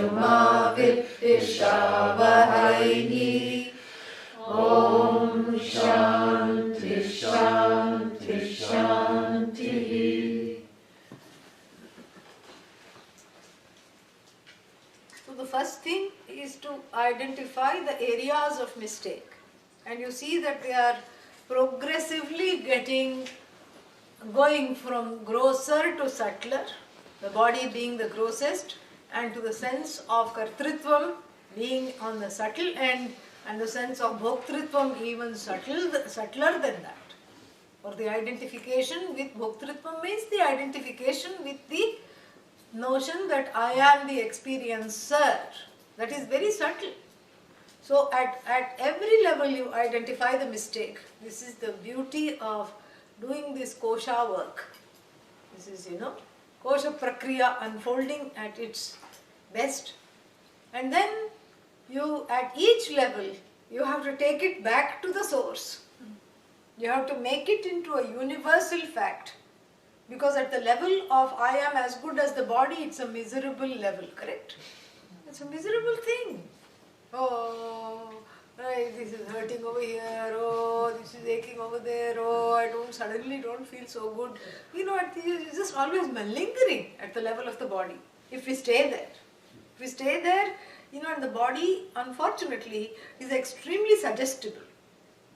ma viddhishavahai. Om Shanti Shanti Shanti. So the first thing is to identify the areas of mistake. And you see that they are progressively going from grosser to subtler, the body being the grossest, and to the sense of kartritvam being on the subtle end, and the sense of bhoktritvam even subtler than that. Or the identification with bhoktritvam means the identification with the notion that I am the experiencer. That is very subtle. So at every level you identify the mistake. This is the beauty of doing this kosha work. This is, kosha prakriya unfolding at its best. And then you, at each level, you have to take it back to the source. You have to make it into a universal fact. Because at the level of I am as good as the body, it's a miserable level, correct? It's a miserable thing. Oh, right, this is hurting over here, oh, this is aching over there, oh, I suddenly don't feel so good. It's just always malingering at the level of the body, if we stay there. If we stay there, and the body, unfortunately, is extremely suggestible.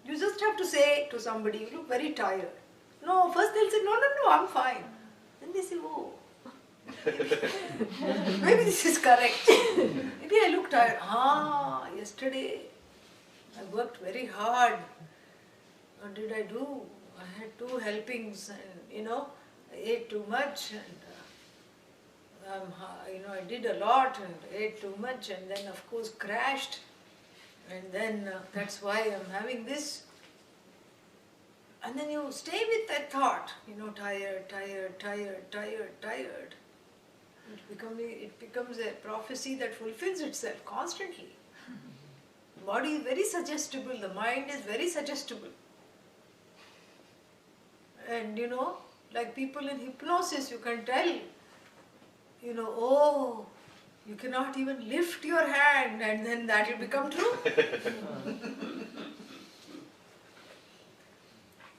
You just have to say to somebody, you look very tired. No, first they'll say, no, I'm fine. Then they say, oh, maybe this is correct. Maybe I look tired. Yesterday I worked very hard. What did I do? I had 2 helpings and, I ate too much and, I did a lot and ate too much and then of course crashed. And then that's why I'm having this. And then you stay with that thought, tired. It becomes a prophecy that fulfills itself constantly. The body is very suggestible, the mind is very suggestible. And like people in hypnosis, you can tell, oh, you cannot even lift your hand and then that will become true.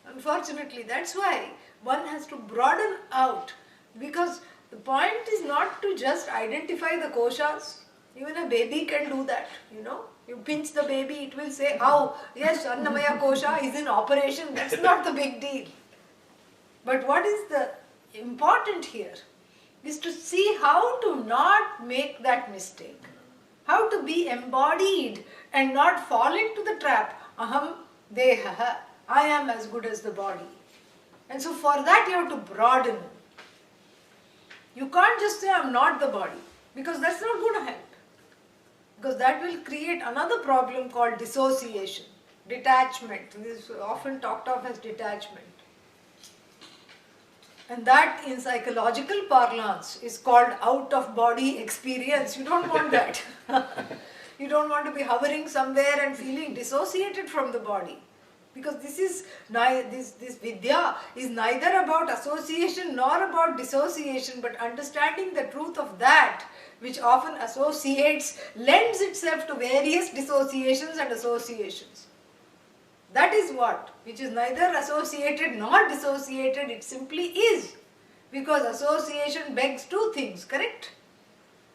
Unfortunately, that's why one has to broaden out, because the point is not to just identify the koshas. Even a baby can do that, You pinch the baby, it will say, oh, yes, Annamaya kosha is in operation. That's not the big deal. But what is the important here is to see how to not make that mistake. How to be embodied and not fall into the trap. Aham dehaha. I am as good as the body. And so for that you have to broaden. You can't just say I'm not the body, because that's not going to help. Because that will create another problem called dissociation, detachment. This is often talked of as detachment. And that in psychological parlance is called out-of-body experience. You don't want that. You don't want to be hovering somewhere and feeling dissociated from the body. Because this vidya is neither about association nor about dissociation, but understanding the truth of that which often lends itself to various dissociations and associations. That is which is neither associated nor dissociated, it simply is. Because association begs 2 things, correct?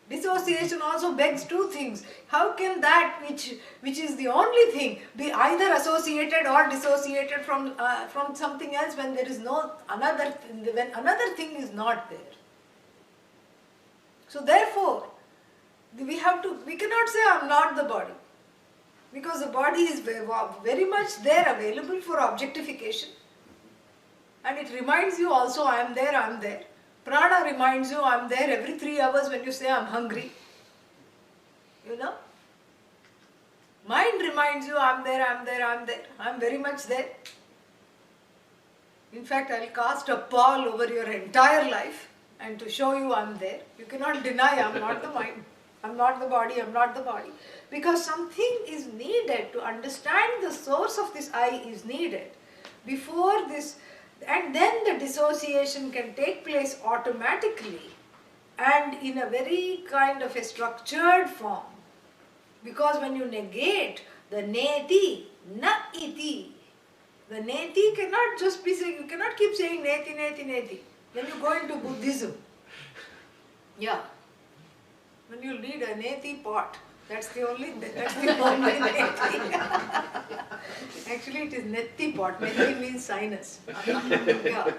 Dissociation also begs 2 things. How can that which is the only thing be either associated or dissociated from something else when there is when another thing is not there? So therefore, we cannot say I'm not the body. Because the body is very much there, available for objectification. And it reminds you also, I am there. Prana reminds you, I am there every 3 hours when you say I am hungry. Mind reminds you, I am there. I am very much there. In fact, I will cast a pall over your entire life and to show you I am there. You cannot deny I am not the mind. I am not the body, I am not the body. Because something is needed to understand the source of this I is needed. Before this, and then the dissociation can take place automatically. and in a very kind of a structured form. Because when you negate the neti, na iti, the neti cannot just be saying, you cannot keep saying neti, neti, neti. Then you go into Buddhism. Yeah. When you read a neti pot, that's the only neti. Actually it is neti pot. Neti means sinus. Yeah.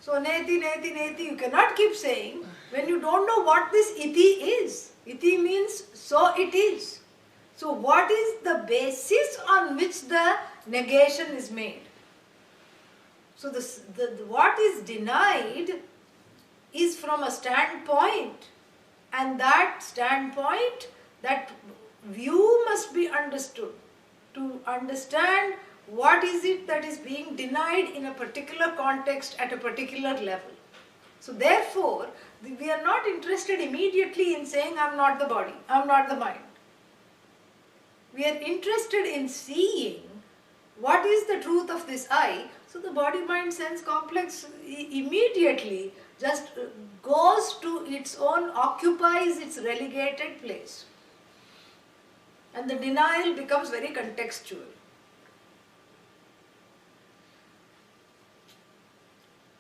So neti, neti, neti, you cannot keep saying when you don't know what this iti is. Iti means so it is. So what is the basis on which the negation is made? So what is denied is from a standpoint, and that standpoint, that view must be understood to understand what is it that is being denied in a particular context at a particular level. So therefore, we are not interested immediately in saying I am not the body, I am not the mind. We are interested in seeing what is the truth of this I. So the body, mind, sense complex immediately just goes to its own, occupies its relegated place. And the denial becomes very contextual.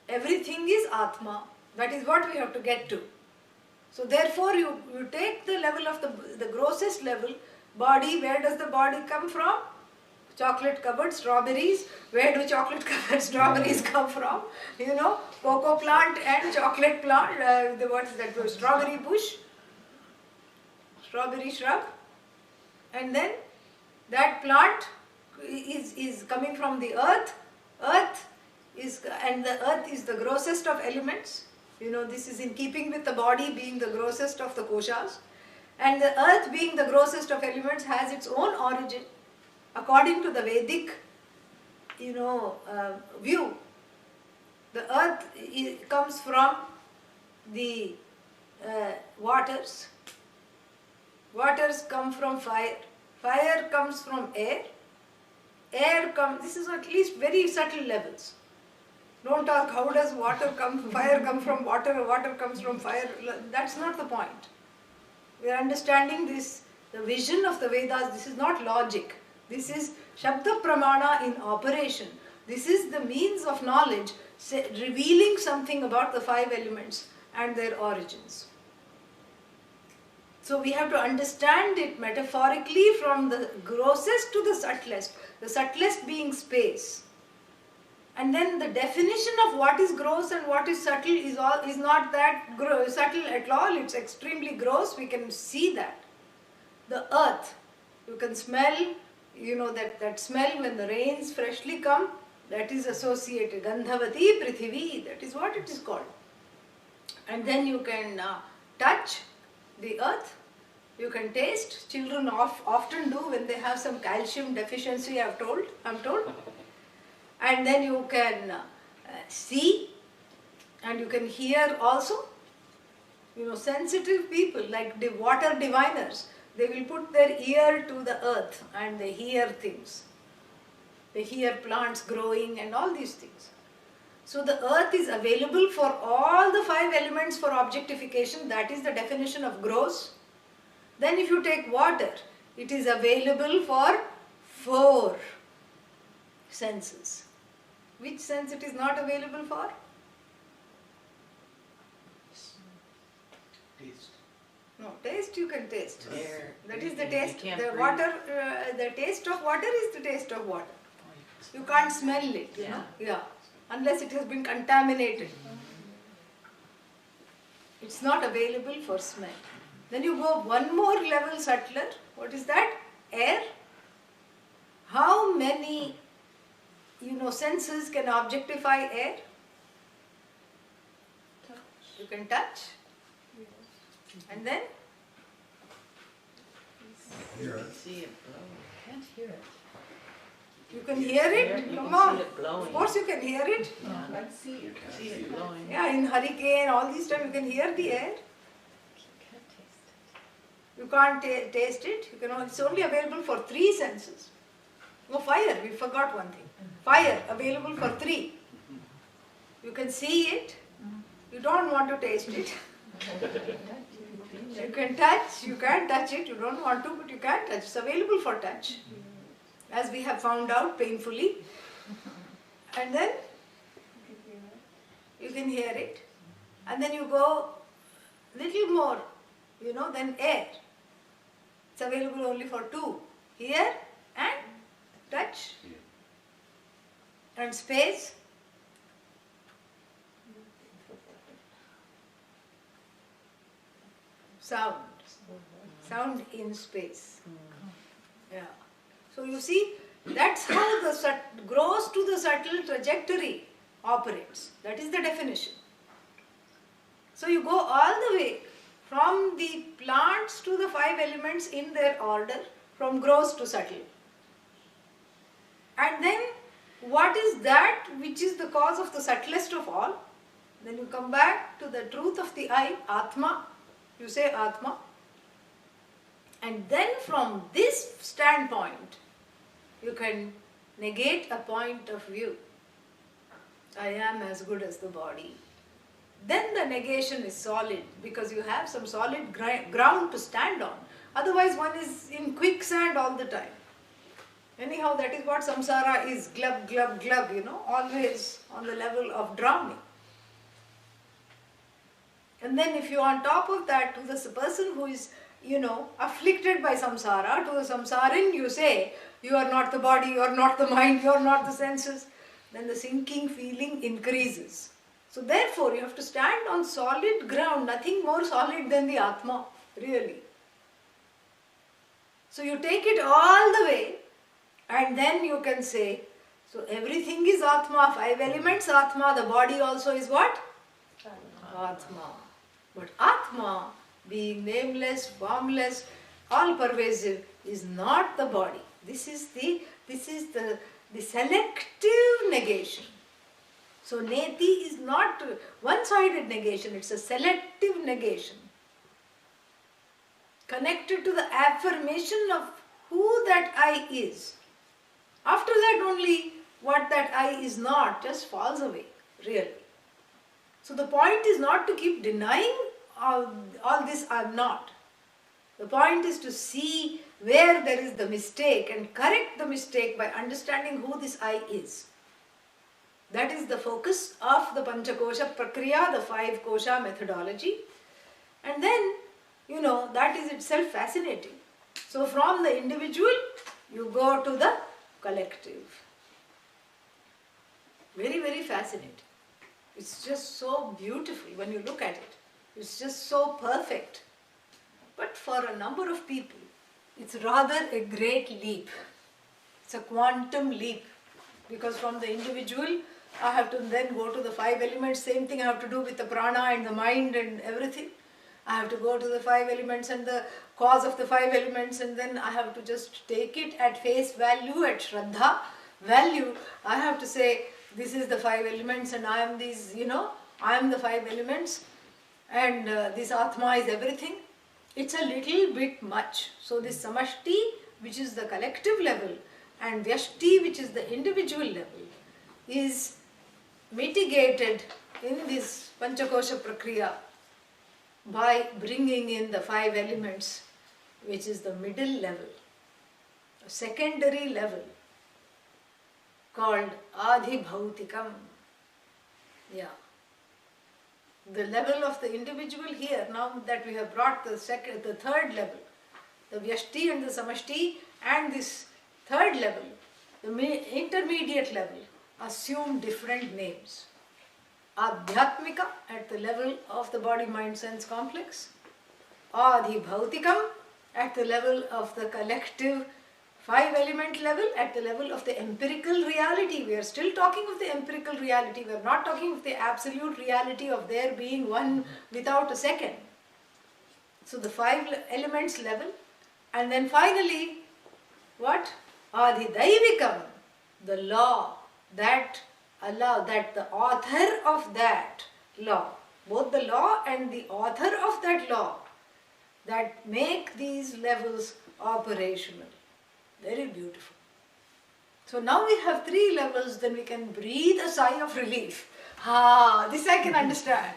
Everything is Atma. That is what we have to get to. So therefore you take the level of the grossest level, body. Where does the body come from? Chocolate covered strawberries. Where do chocolate covered strawberries come from? You know, cocoa plant and chocolate plant, what is that, strawberry bush, strawberry shrub. And then that plant is coming from the earth. And the earth is the grossest of elements. You know, this is in keeping with the body being the grossest of the koshas. And the earth being the grossest of elements has its own origin. According to the Vedic, view, the earth comes from the waters. Waters come from fire. Fire comes from air. Air comes, this is at least very subtle levels. Don't talk how does fire come from water, water comes from fire. That's not the point. We are understanding this, the vision of the Vedas. This is not logic. This is Shabda Pramana in operation. This is the means of knowledge, revealing something about the five elements and their origins. So we have to understand it metaphorically from the grossest to the subtlest being space. And then the definition of what is gross and what is subtle is not that subtle at all. It's extremely gross. We can see that. The earth, you can smell, that smell when the rains freshly come, that is associated. Gandhavati Prithivi, that is what it is called. And then you can touch the earth, you can taste. Children often do when they have some calcium deficiency, I'm told. And then you can see, and you can hear also. Sensitive people like the water diviners, they will put their ear to the earth and they hear things. They hear plants growing and all these things. So the earth is available for all the five elements for objectification. That is the definition of gross. Then if you take water, it is available for 4 senses. Which sense it is not available for? Taste. No, taste you can taste. Air. That is the taste. can't The breathe. water, the taste of water is the taste of water. You can't smell it, Yeah. Unless it has been contaminated. It's not available for smell. Then you go one more level subtler. What is that? Air. How many, senses can objectify air? You can touch. And then? Hear it. See it blow. Can't hear it. You can hear it? You Come can on. see it blowing. Of course you can hear it. Yeah, I see it. See it blowing. Yeah, in hurricane, all these times you can hear the air. Can't taste it. You can't taste it. It's only available for 3 senses. Oh, fire, we forgot one thing. Fire, available for 3. You can see it, You don't want to taste it. You can touch, you can't touch it, you don't want to, but you can touch. It's available for touch, as we have found out painfully. And then you can hear it. And then you go little more, than air. It's available only for two. Hear and touch. And space. Sound. Sound in space. Yeah. So you see, that's how the gross to the subtle trajectory operates. That is the definition. So you go all the way from the plants to the 5 elements in their order, from gross to subtle. And then what is that which is the cause of the subtlest of all? Then you come back to the truth of the I, Atma. You say Atma. And then from this standpoint, you can negate a point of view. I am as good as the body. Then the negation is solid because you have some solid ground to stand on. Otherwise one is in quicksand all the time. Anyhow, that is what samsara is, glub, glub, glub, always on the level of drowning. And then if you on top of that, to the person who is, afflicted by samsara, to the samsarin you say, you are not the body, you are not the mind, you are not the senses, then the sinking feeling increases. So therefore you have to stand on solid ground, nothing more solid than the Atma, really. So you take it all the way and then you can say, so everything is Atma, 5 elements Atma, the body also is what? Atma. But Atma, being nameless, formless, all pervasive, is not the body. This is the selective negation. So neti is not one-sided negation, it's a selective negation. Connected to the affirmation of who that I is. After that only what that I is not just falls away, really. So the point is not to keep denying all this I am not. The point is to see where there is the mistake and correct the mistake by understanding who this I is. That is the focus of the Panchakosha Prakriya, the 5 Kosha methodology. And then, that is itself fascinating. So from the individual, you go to the collective. Very, very fascinating. It's just so beautiful when you look at it. It's just so perfect. But for a number of people, it's rather a great leap. It's a quantum leap. Because from the individual, I have to then go to the 5 elements. Same thing I have to do with the prana and the mind and everything. I have to go to the 5 elements and the cause of the 5 elements, and then I have to just take it at face value, at Shraddha value. I have to say, this is the 5 elements and I am these, I am the 5 elements and this Atma is everything. It's a little bit much. So this Samashti, which is the collective level, and Vyashti, which is the individual level, is mitigated in this Panchakosha Prakriya by bringing in the 5 elements, which is the middle level, a secondary level called Adhibhautikam. Yeah. The level of the individual here, now that we have brought the third level, the Vyashti and the Samashti, and this third level, the intermediate level, assume different names. Adhyatmika at the level of the body, mind, sense complex. Adhibhautikam at the level of the collective 5 element level, at the level of the empirical reality. We are still talking of the empirical reality. We are not talking of the absolute reality of there being one without a second. So the 5 elements level, and then finally what? Adhidaivikam, the law that the author of that law, both the law and the author of that law, that make these levels operational. Very beautiful. So now we have 3 levels, then we can breathe a sigh of relief. This I can understand.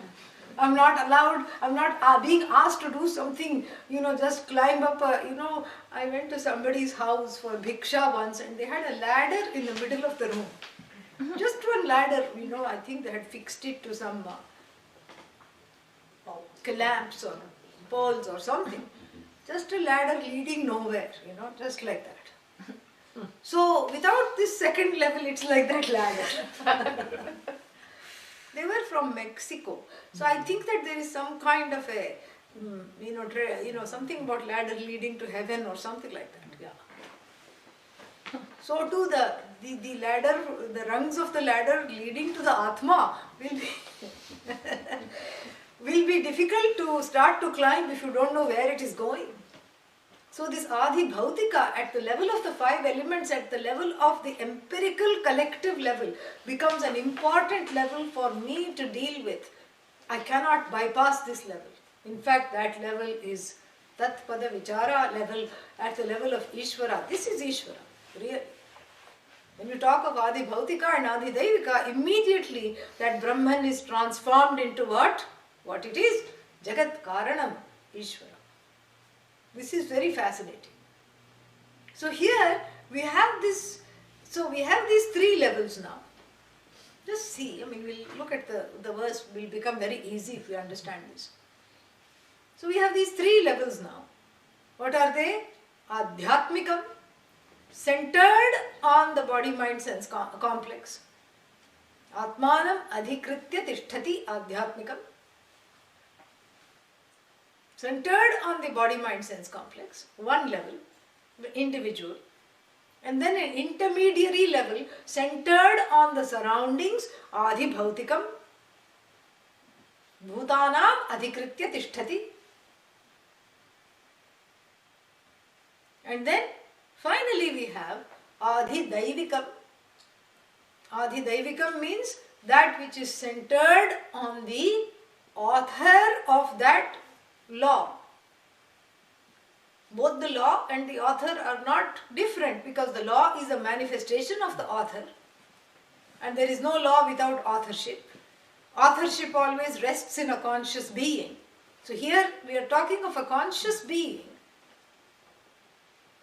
I'm not allowed, I'm not being asked to do something, just climb up I went to somebody's house for bhiksha once and they had a ladder in the middle of the room. Just one ladder, I think they had fixed it to some clamps or poles or something. Just a ladder leading nowhere, just like that. So without this second level, it's like that ladder. They were from Mexico. So I think that there is some kind of a, something about ladder leading to heaven or something like that. Yeah. So too the ladder, the rungs of the ladder leading to the Atma will be difficult to start to climb if you don't know where it is going. So this Adi Bhautika at the level of the 5 elements, at the level of the empirical collective level becomes an important level for me to deal with. I cannot bypass this level. In fact, that level is Tatpada Vichara level, at the level of Ishvara. This is Ishvara, really. When you talk of Adi Bhautika and Adi Daivika, immediately that Brahman is transformed into what? What it is? Jagat Karanam, Ishvara. This is very fascinating. So here we have this, so we have these 3 levels now. Just see, we'll look at the verse, will become very easy if we understand this. So we have these 3 levels now. What are they? Adhyatmikam, centered on the body, mind, sense complex. Atmanam adhikritya tishtati adhyatmikam. Centered on the body, mind, sense complex, one level, individual, and then an intermediary level centered on the surroundings, Adi Bhautikam, Bhutanam adhikritya tishtati. And then finally we have Adi Daivikam. Adi Daivikam means that which is centered on the author of that law. Both the law and the author are not different because the law is a manifestation of the author and there is no law without authorship. Authorship always rests in a conscious being. So here we are talking of a conscious being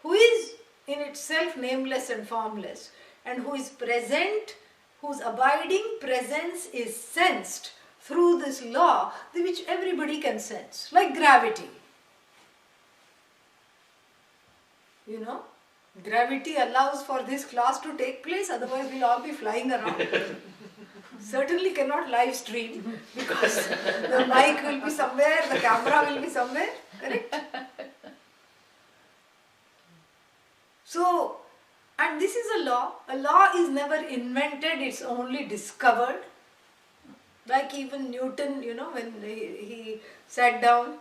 who is in itself nameless and formless and who is present, whose abiding presence is sensed through this law which everybody can sense, like gravity. Gravity allows for this class to take place, otherwise we'll all be flying around. Certainly cannot live stream because the mic will be somewhere, the camera will be somewhere, correct? So, and this is a law. A law is never invented, it's only discovered. Like even Newton, when he sat down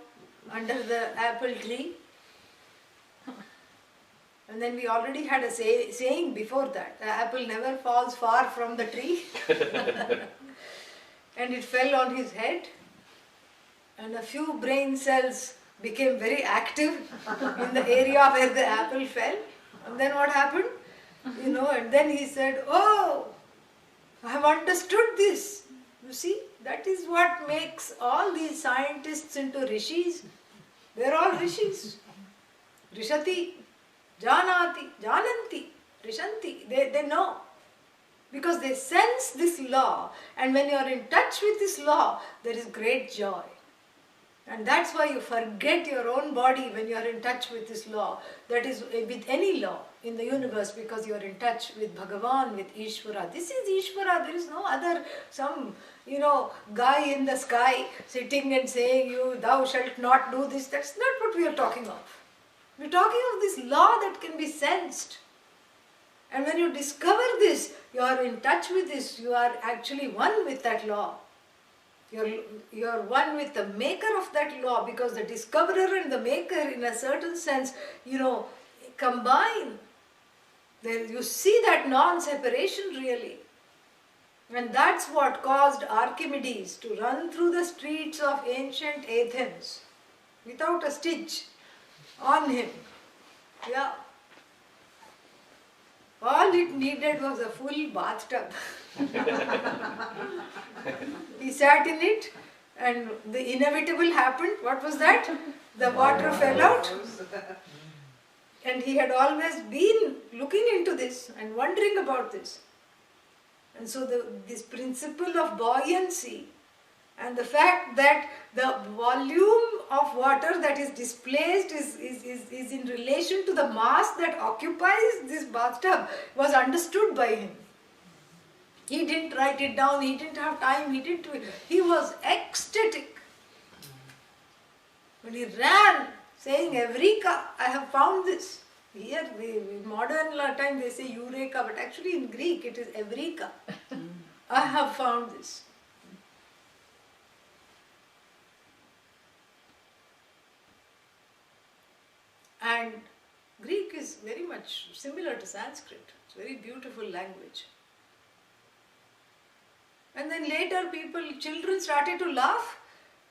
under the apple tree. And then we already had a saying before that, the apple never falls far from the tree. And it fell on his head. And a few brain cells became very active in the area where the apple fell. And then what happened? And then he said, oh, I have understood this. You see, that is what makes all these scientists into rishis. They're all rishis. Rishati, janati, jananti, rishanti. They know. Because they sense this law. And when you are in touch with this law, there is great joy. And that's why you forget your own body when you are in touch with this law. That is with any law in the universe because you are in touch with Bhagavan, with Ishvara. This is Ishvara. There is no other, some, guy in the sky sitting and saying, thou shalt not do this. That's not what we are talking of. We are talking of this law that can be sensed. And when you discover this, you are in touch with this. You are actually one with that law. You are one with the maker of that law because the discoverer and the maker in a certain sense, combine. There you see that non-separation really. And that's what caused Archimedes to run through the streets of ancient Athens without a stitch on him. Yeah. All it needed was a full bathtub. He sat in it and the inevitable happened. What was that? The water fell out. And he had always been looking into this and wondering about this. And so this principle of buoyancy and the fact that the volume of water that is displaced is in relation to the mass that occupies this bathtub was understood by him. He didn't write it down, he didn't have time, he was ecstatic. When he ran saying, Eureka, I have found this. Here, in modern time they say Eureka, but actually in Greek it is Eureka. I have found this. And Greek is very much similar to Sanskrit. It's a very beautiful language. And then later children started to laugh,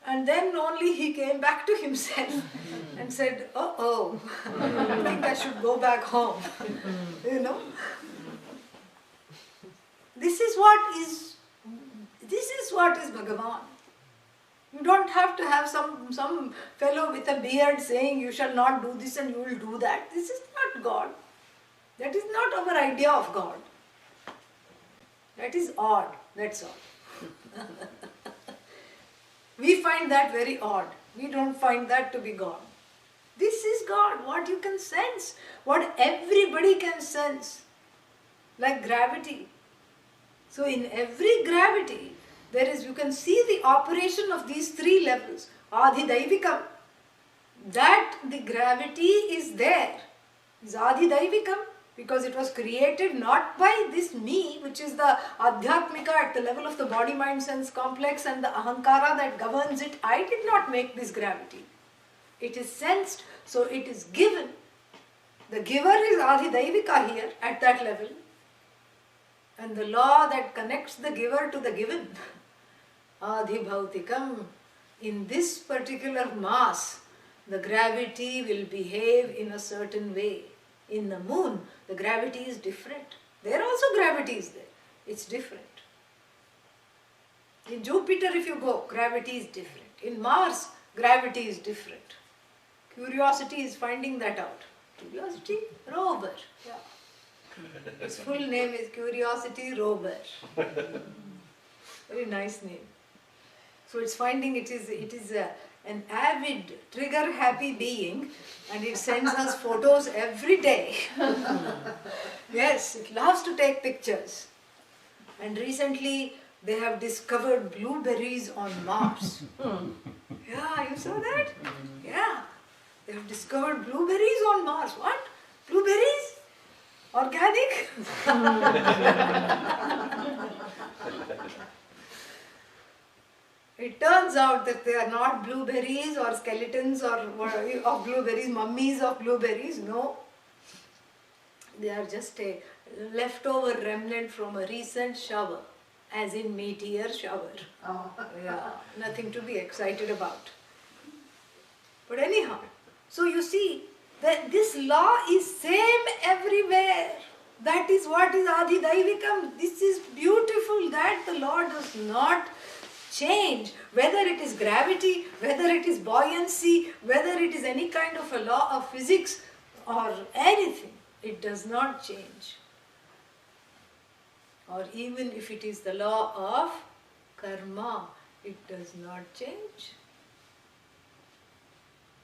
and then only he came back to himself and said, oh, I think I should go back home. You know? This is what is Bhagavan. You don't have to have some fellow with a beard saying you shall not do this and you will do that. This is not God. That is not our idea of God. That is odd, that's all. We find that very odd. We don't find that to be God. This is God, what you can sense, what everybody can sense, like gravity. So in every gravity, you can see the operation of these three levels. Adhidaivikam, that the gravity is there, is Adhidaivikam, because it was created not by this me, which is the Adhyatmika at the level of the body, mind, sense complex and the Ahankara that governs it. I did not make this gravity. It is sensed, so it is given. The giver is Adhidaivika here at that level. And the law that connects the giver to the given, Adhibhautikam, in this particular mass, the gravity will behave in a certain way. In the moon, the gravity is different. There also gravity is there. It's different. In Jupiter, if you go, gravity is different. In Mars, gravity is different. Curiosity is finding that out. Curiosity rover. Yeah. Its full name is Curiosity Rover. Very nice name. So it's finding it is an avid, trigger-happy being, and it sends us photos every day. Yes, it loves to take pictures. And recently, they have discovered blueberries on Mars. Yeah, you saw that? Yeah. They have discovered blueberries on Mars. What? Blueberries? Organic? It turns out that they are not blueberries or skeletons of blueberries, mummies of blueberries. No. They are just a leftover remnant from a recent shower, as in meteor shower. Oh. Yeah, nothing to be excited about. But anyhow, so you see that this law is same everywhere. That is what is Adhidaivikam. This is beautiful that the law does not change. Whether it is gravity, whether it is buoyancy, whether it is any kind of a law of physics or anything, it does not change. Or even if it is the law of karma, it does not change.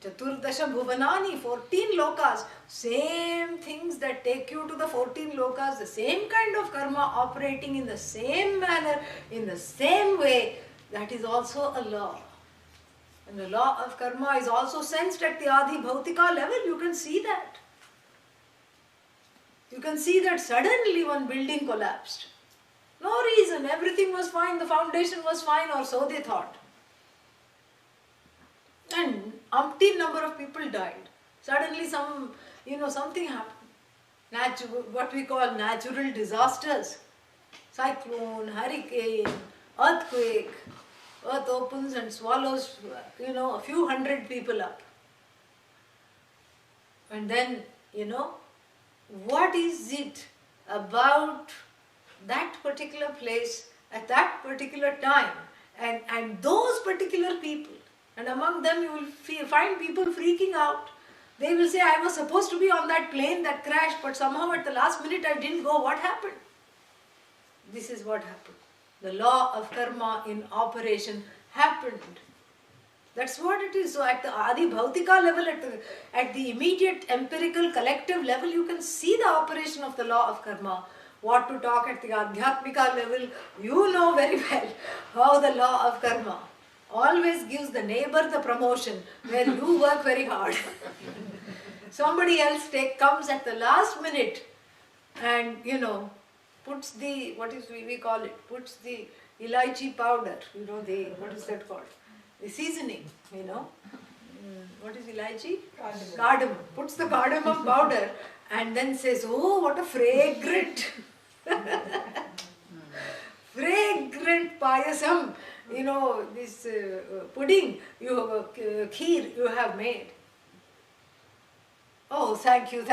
Chaturdasha Bhuvanani, 14 lokas, same things that take you to the 14 lokas, the same kind of karma operating in the same manner, in the same way, that is also a law. And the law of karma is also sensed at the Adi Bhautika level, you can see that. You can see that suddenly one building collapsed. No reason, everything was fine, the foundation was fine, or so they thought. And umpteen number of people died. Suddenly something happened. What we call natural disasters. Cyclone, hurricane, earthquake. Earth opens and swallows, a few hundred people up. And then, what is it about that particular place at that particular time and those particular people. And among them you will find people freaking out. They will say, I was supposed to be on that plane that crashed, but somehow at the last minute I didn't go. What happened? This is what happened. The law of karma in operation happened. That's what it is. So at the Adi Bhautika level, at the immediate empirical collective level, you can see the operation of the law of karma. What to talk at the Adhyatmika level, you know very well how the law of karma always gives the neighbor the promotion where you work very hard. Somebody else comes at the last minute and puts the, we call it, puts the elaichi powder, what is that called? The seasoning, What is elaichi? Cardamom. Puts the cardamom powder and then says, oh, what a fragrant, fragrant payasam, this pudding, kheer you have made. Oh, thank you.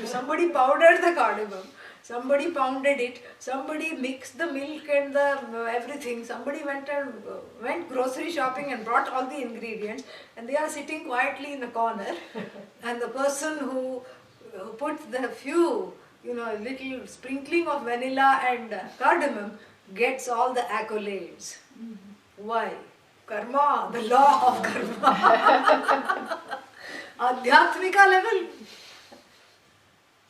Somebody powdered the cardamom. Somebody pounded it, somebody mixed the milk and the everything, somebody went grocery shopping and brought all the ingredients, and they are sitting quietly in the corner and the person who put the few, little sprinkling of vanilla and cardamom gets all the accolades. Why? Karma, the law of karma. Adhyatmika level.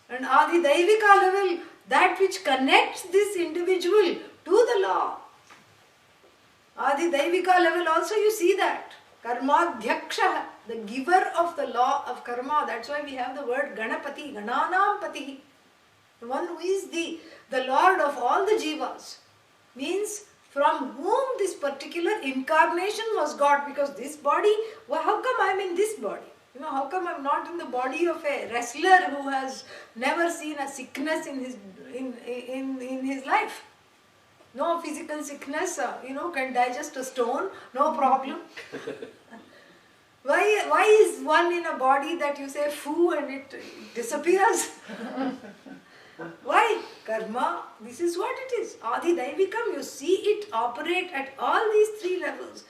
And Adi Daivika level, that which connects this individual to the law. Adi Daivika level also you see that. Karmadhyaksha, the giver of the law of karma. That's why we have the word Ganapati, Gananam Pati. The one who is the Lord of all the jivas. Means from whom this particular incarnation was got. Because this body, how come I am in this body? How come I'm not in the body of a wrestler who has never seen a sickness in his life? No physical sickness, can digest a stone, no problem. Why is one in a body that you say foo and it disappears? Why? Karma, this is what it is. Adi Daivikam, you see it operate at all these three levels.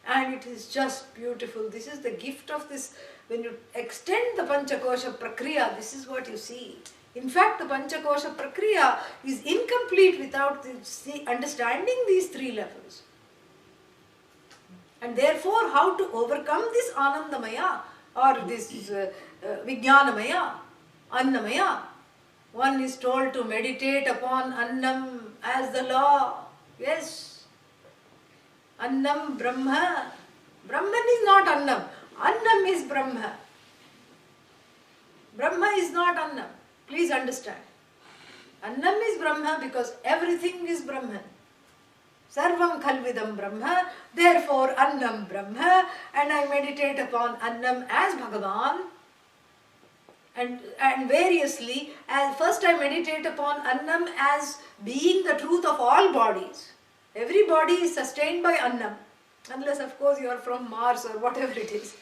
And it is just beautiful. This is the gift of this. When you extend the Panchakosha Prakriya, this is what you see. In fact, the Panchakosha Prakriya is incomplete without understanding these three levels. And therefore, how to overcome this Anandamaya or this Vijnanamaya, Annamaya. One is told to meditate upon Annam as the law. Yes. Annam Brahma. Brahman is not Annam. Annam is Brahma. Brahma is not Annam. Please understand. Annam is Brahma because everything is Brahman. Sarvam Khalvidam Brahma. Therefore Annam Brahma. And I meditate upon Annam as Bhagavan. And variously, first I meditate upon Annam as being the truth of all bodies. Every body is sustained by Annam. Unless of course you are from Mars or whatever it is.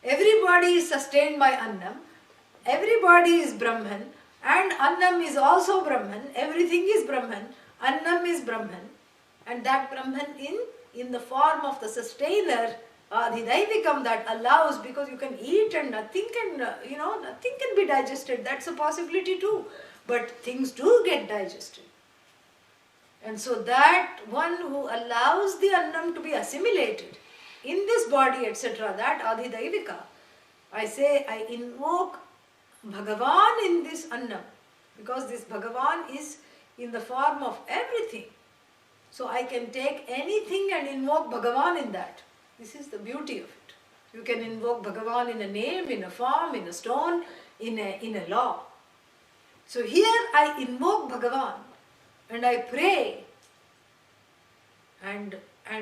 Everybody is sustained by Annam. Everybody is Brahman. And Annam is also Brahman. Everything is Brahman. Annam is Brahman. And that Brahman in the form of the sustainer, the Daivikam that allows, because you can eat and nothing can be digested. That's a possibility too. But things do get digested. And so that one who allows the Annam to be assimilated in this body, etc., that Adi Daivika, I say, I invoke Bhagavan in this Annam, because this Bhagavan is in the form of everything. So I can take anything and invoke Bhagavan in that. This is the beauty of it. You can invoke Bhagavan in a name, in a form, in a stone, in a law. So here I invoke Bhagavan and I pray. And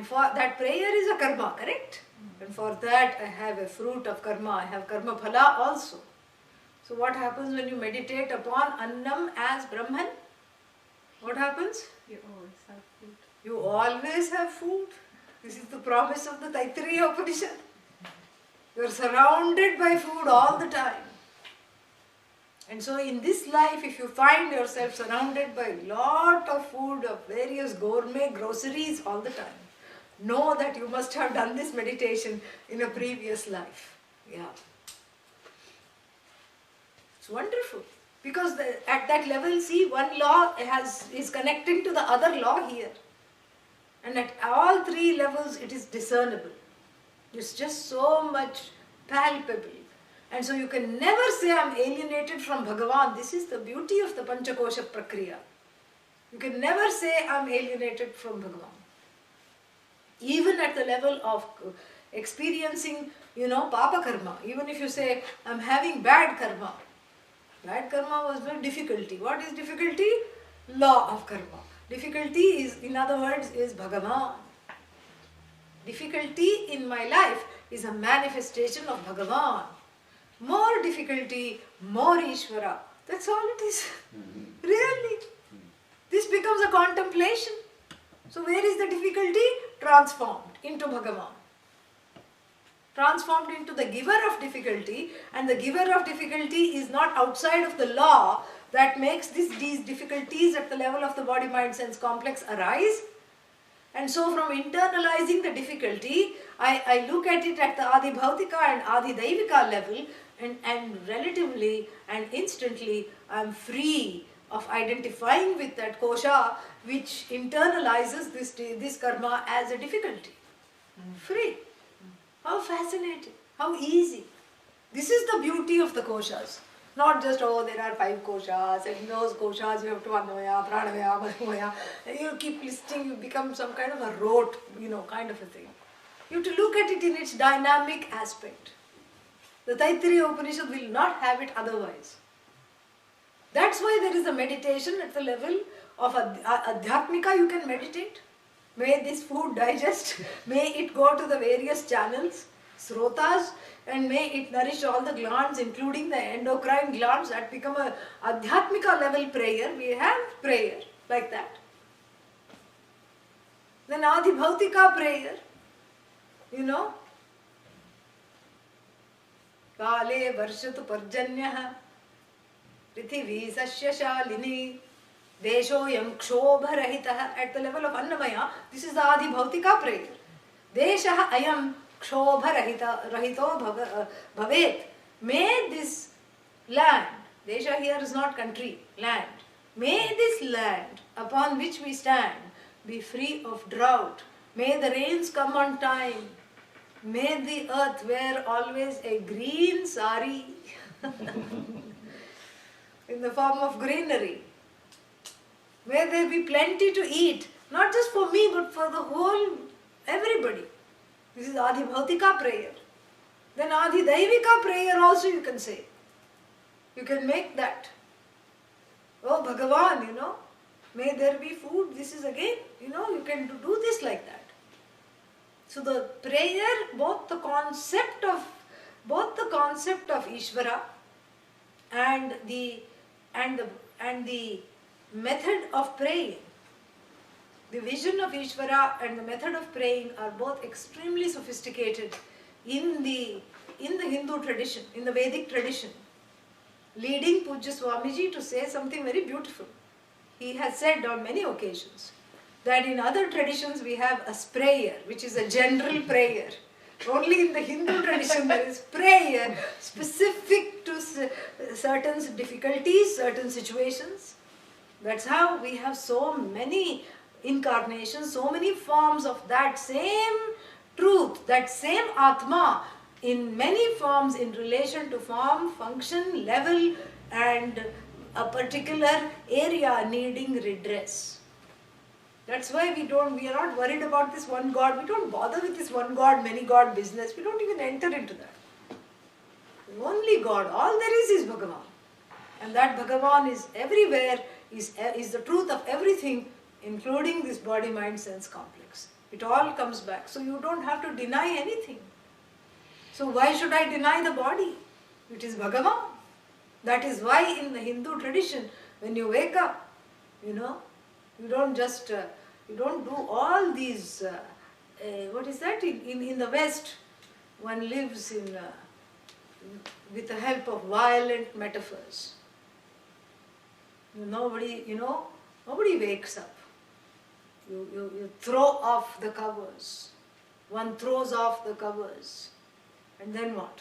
for that prayer is a karma, correct? And for that I have a fruit of karma, I have karma phala also. So what happens when you meditate upon Annam as Brahman? What happens? You always have food. You always have food. This is the promise of the Taittiriya Upanishad. You are surrounded by food all the time. And so in this life, if you find yourself surrounded by a lot of food of various gourmet groceries all the time, know that you must have done this meditation in a previous life. Yeah. It's wonderful. Because at that level, see, one law is connecting to the other law here. And at all three levels, it is discernible. It's just so much palpable. And so you can never say, I'm alienated from Bhagavan. This is the beauty of the Panchakosha Prakriya. You can never say, I'm alienated from Bhagavan. Even at the level of experiencing, Papa Karma. Even if you say, I'm having bad karma. Bad karma was the difficulty. What is difficulty? Law of karma. Difficulty is, in other words, is Bhagavan. Difficulty in my life is a manifestation of Bhagavan. More difficulty, more Ishvara. That's all it is. Really. This becomes a contemplation. So where is the difficulty? Transformed into Bhagavan. Transformed into the giver of difficulty, and the giver of difficulty is not outside of the law that makes these difficulties at the level of the body, mind, sense complex arise. And so from internalizing the difficulty, I look at it at the Adi Bhautika and Adi Daivika level, and relatively and instantly I am free of identifying with that kosha which internalizes this karma as a difficulty. Free. How fascinating, how easy. This is the beauty of the koshas. Not just, there are 5 koshas, and in those koshas you have to Annamaya, Pranamaya, Manomaya. You keep listing, you become some kind of a rote, kind of a thing. You have to look at it in its dynamic aspect. The Taittiriya Upanishad will not have it otherwise. That's why there is a meditation at the level of Adhyatmika. You can meditate. May this food digest, may it go to the various channels, srotas, and may it nourish all the glands, including the endocrine glands. That become a Adhyatmika level prayer. We have prayer like that. Then Adi Bhautika prayer, Kale varshatu parjanyah, Prithivi sasyashalini, Deshoyam kshobarahitah. At the level of Annamaya, this is the Adi Bhautika prayer. Desha ayam kshobarahito bhavet. May this land, Desha here is not country, land. May this land upon which we stand be free of drought. May the rains come on time. May the earth wear always a green sari in the form of greenery. May there be plenty to eat, not just for me but for the whole, everybody. This is Adi Bhautika prayer. Then Adi Daivika prayer also you can say. You can make that. Oh Bhagavan, may there be food. This is again, you can do this like that. So the prayer, both the concept of Ishvara and the method of praying, the vision of Ishvara and the method of praying are both extremely sophisticated in the Hindu tradition, in the Vedic tradition, leading Pujya Swamiji to say something very beautiful. He has said on many occasions that in other traditions we have a sprayer, which is a general prayer. Only in the Hindu tradition there is prayer specific to certain difficulties, certain situations. That's how we have so many incarnations, so many forms of that same truth, that same Atma in many forms in relation to form, function, level and a particular area needing redress. That's why we are not worried about this one God. We don't bother with this one God, many God business. We don't even enter into that. The only God, all there is Bhagavan. And that Bhagavan is everywhere, is the truth of everything, including this body, mind, sense complex. It all comes back. So you don't have to deny anything. So why should I deny the body? It is Bhagavan. That is why in the Hindu tradition, when you wake up, you don't just, you don't do all these, what is that? In the West, one lives with the help of violent metaphors. Nobody, nobody wakes up. You throw off the covers. One throws off the covers. And then what?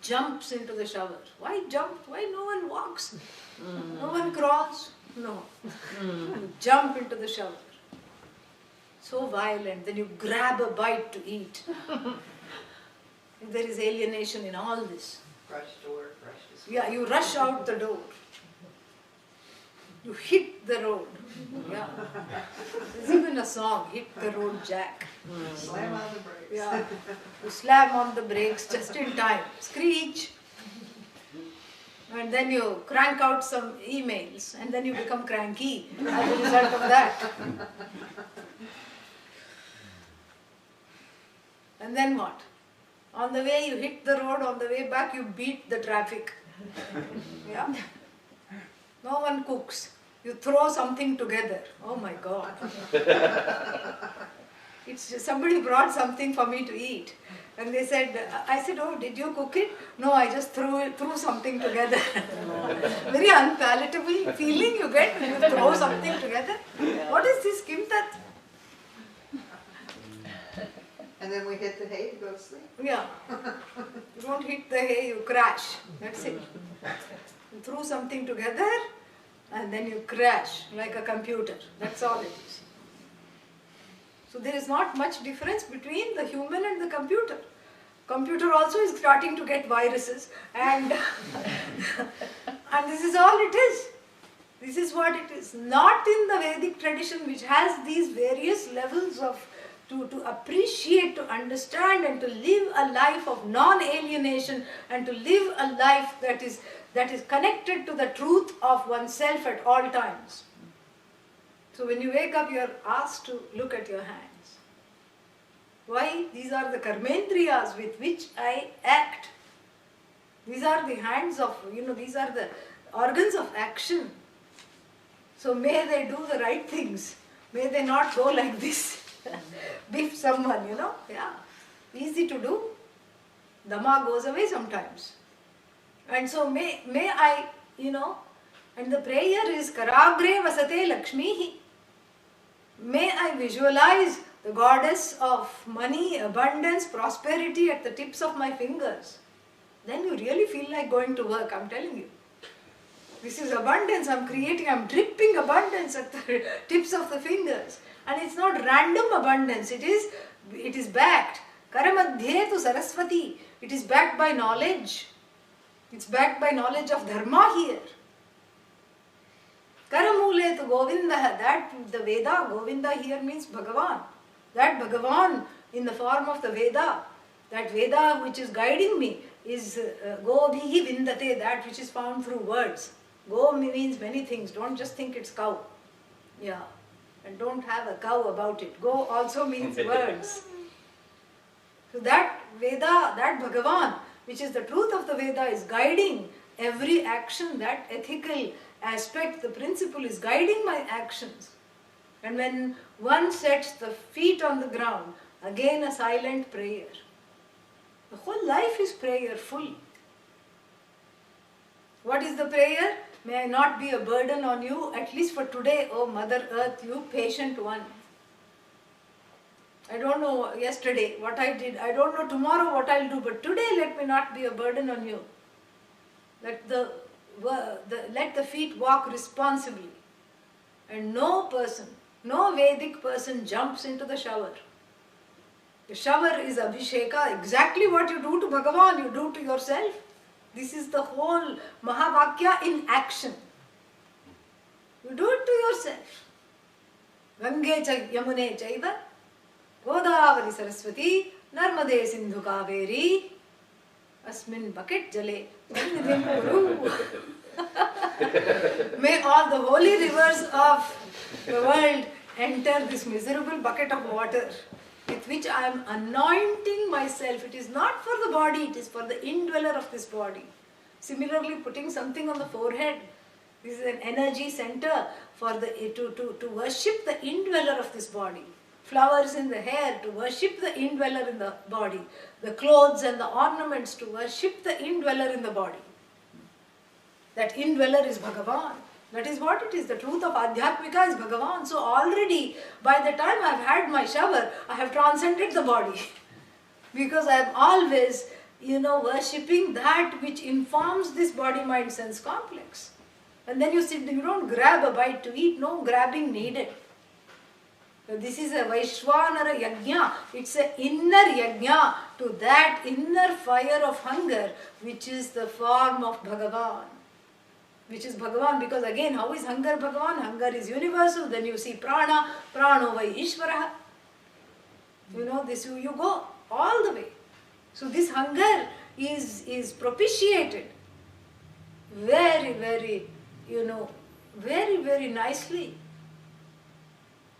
Jumps into the shower. Why jump? Why no one walks? No one crawls? No. You jump into the shower. So violent. Then you grab a bite to eat. There is alienation in all this. Rush to work, rush to school. Yeah, you rush out the door. You hit the road. Yeah. There's even a song, Hit the Road Jack. Slam on the brakes. Yeah. You slam on the brakes just in time. Screech. And then you crank out some emails and then you become cranky as a result of that. And then what? On the way you hit the road, on the way back you beat the traffic. Yeah? No one cooks. You throw something together. Oh my God. It's just, somebody brought something for me to eat. And they said, I said, oh, did you cook it? No, I just threw something together. Very unpalatable feeling you get when you throw something together. What is this kimtat? And then we hit the hay to go to sleep. Yeah. You don't hit the hay, you crash. That's it. You threw something together and then you crash like a computer. That's all it is. So there is not much difference between the human and the computer. Computer also is starting to get viruses and, and this is all it is. This is what it is. Not in the Vedic tradition which has these various levels of to appreciate, to understand and to live a life of non-alienation and to live a life that is connected to the truth of oneself at all times. So when you wake up, you are asked to look at your hands. Why? These are the karmendriyas with which I act. These are the hands of, these are the organs of action. So may they do the right things. May they not go like this. Biff someone, yeah. Easy to do. Dhamma goes away sometimes. And so may I, and the prayer is Karagre Vasate Lakshmihi. May I visualize the goddess of money, abundance, prosperity at the tips of my fingers. Then you really feel like going to work, I'm telling you. This is abundance I'm creating, I'm dripping abundance at the tips of the fingers. And it's not random abundance, it is backed. Karamadhye tu Saraswati. It is backed by knowledge. It's backed by knowledge of dharma here. Karamule tu Govinda, that the Veda, Govinda here means Bhagavan. That Bhagavan in the form of the Veda, that Veda which is guiding me is Go Bhihi Vindate, that which is found through words. Go means many things, don't just think it's cow. Yeah. And don't have a cow about it. Go also means words. So that Veda, that Bhagavan, which is the truth of the Veda, is guiding every action. That ethical aspect, the principle is guiding my actions. And when one sets the feet on the ground, again a silent prayer. The whole life is prayerful. What is the prayer? May I not be a burden on you, at least for today, O Mother Earth, you patient one. I don't know yesterday what I did, I don't know tomorrow what I'll do, but today let me not be a burden on you. Let the feet walk responsibly. And no person, no Vedic person jumps into the shower. The shower is Abhisheka, exactly what you do to Bhagavan, you do to yourself. This is the whole Mahavakya in action. You do it to yourself. Gange cha Yamune chaiva, Godavari Saraswati, Narmade Sindhu Kaveri, Asmin bucket jale, May all the holy rivers of the world enter this miserable bucket of water with which I am anointing myself. It is not for the body, it is for the indweller of this body. Similarly, putting something on the forehead, this is an energy center for to worship the indweller of this body. Flowers in the hair to worship the indweller in the body. The clothes and the ornaments to worship the indweller in the body. That indweller is Bhagavan. That is what it is. The truth of Adhyatmika is Bhagavan. So already, by the time I have had my shower, I have transcended the body. Because I am always, worshipping that which informs this body-mind sense complex. And then you sit, you don't grab a bite to eat, no grabbing needed. So this is a Vaishwanara Yajna. It's an inner Yajna to that inner fire of hunger, which is the form of Bhagavan. Which is Bhagavan, because again, how is hunger Bhagavan? Hunger is universal. Then you see prana, prano vai Ishvaraha. This you go all the way. So this hunger is propitiated very, very, very, very nicely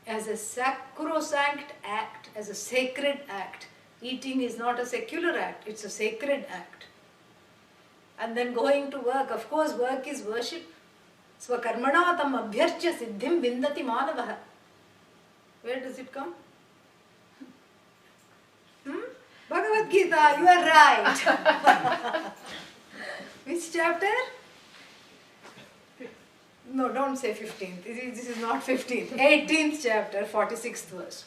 as a sacrosanct act, as a sacred act. Eating is not a secular act, it's a sacred act. And then going to work, of course work is worship. Swakarmana tam abhyarcha siddhim vindati manavaha. Where does it come? Bhagavad Gita, you are right. Which chapter? No, don't say 15th. This is not 15th. 18th chapter, 46th verse.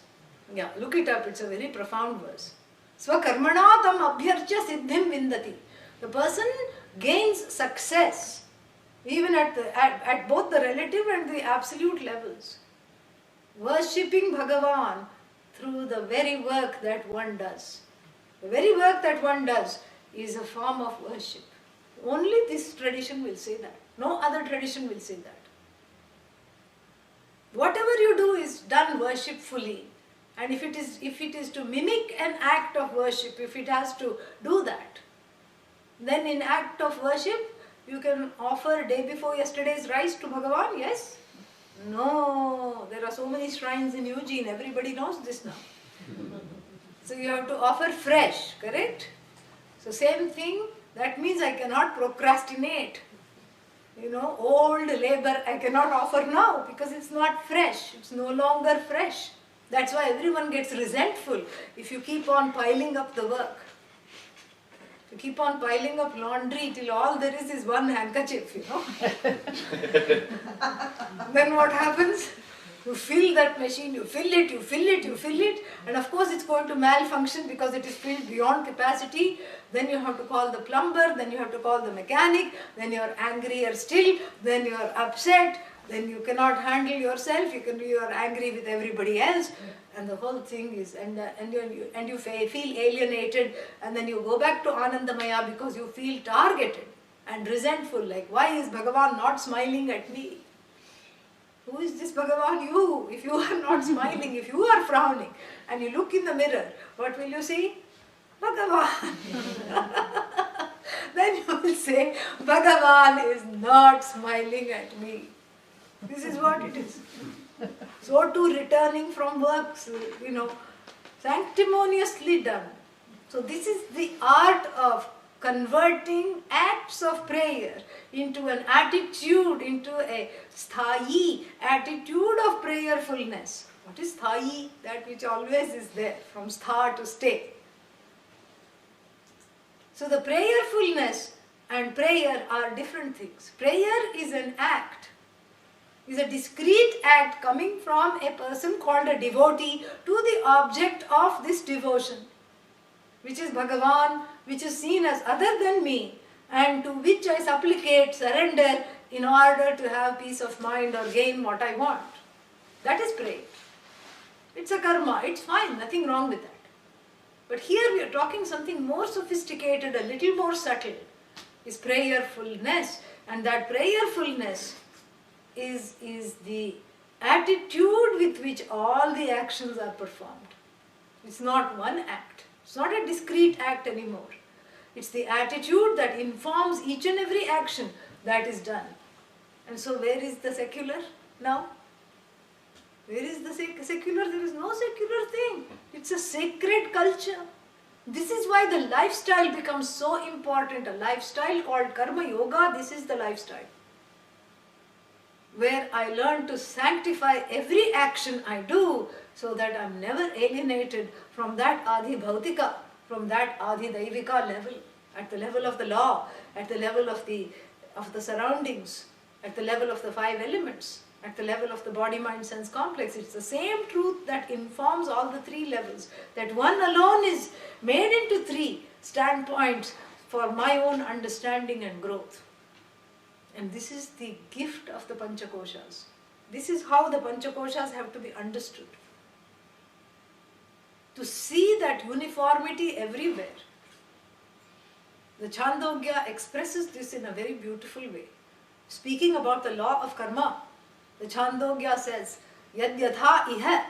Yeah, look it up. It's a very profound verse. Swakarmana tam abhyarcha siddhim vindati. The person gains success even at both the relative and the absolute levels. Worshipping Bhagavan through the very work that one does. The very work that one does is a form of worship. Only this tradition will say that. No other tradition will say that. Whatever you do is done worshipfully. And if it is to mimic an act of worship, if it has to do that, then in act of worship, you can offer day before yesterday's rice to Bhagavan, yes? No, there are so many shrines in Eugene, everybody knows this now. So you have to offer fresh, correct? So same thing, that means I cannot procrastinate. Old labor I cannot offer now because it's not fresh, it's no longer fresh. That's why everyone gets resentful if you keep on piling up the work. You keep on piling up laundry till all there is one handkerchief, Then what happens? You fill that machine, you fill it, and of course it's going to malfunction because it is filled beyond capacity. Then you have to call the plumber, then you have to call the mechanic, then you are angrier still, then you are upset, then you cannot handle yourself, you are angry with everybody else, and the whole thing is, and you feel alienated, and then you go back to Anandamaya because you feel targeted and resentful, like why is Bhagavan not smiling at me? Who is this Bhagavan? You. If you are not smiling, if you are frowning, and you look in the mirror, what will you see? Bhagavan. Then you will say, Bhagavan is not smiling at me. This is what it is. So too returning from work, sanctimoniously done. So this is the art of converting acts of prayer into an attitude, into a sthayi attitude of prayerfulness. What is sthayi? That which always is there, from stha to stay. So the prayerfulness and prayer are different things. Prayer is an act, is a discrete act coming from a person called a devotee to the object of this devotion, which is Bhagavan, which is seen as other than me, and to which I supplicate surrender in order to have peace of mind or gain what I want. That is prayer. It's a karma, it's fine, nothing wrong with that. But here we are talking something more sophisticated, a little more subtle, is prayerfulness. And that prayerfulness is the attitude with which all the actions are performed. It's not one act. It's not a discrete act anymore. It's the attitude that informs each and every action that is done. And so where is the secular now? Where is the secular? There is no secular thing. It's a sacred culture. This is why the lifestyle becomes so important. A lifestyle called Karma Yoga, this is the lifestyle. Where I learn to sanctify every action I do so that I'm never alienated from that Adi Bhautika, from that Adi Daivika level, at the level of the law, at the level of the surroundings. at the level of the 5 elements, at the level of the body, mind, sense complex. It's the same truth that informs all the 3 levels. That one alone is made into 3 standpoints for my own understanding and growth. And this is the gift of the Panchakoshas. This is how the Panchakoshas have to be understood. To see that uniformity everywhere. The Chandogya expresses this in a very beautiful way. Speaking about the law of karma, the Chandogya says, Yad yatha iha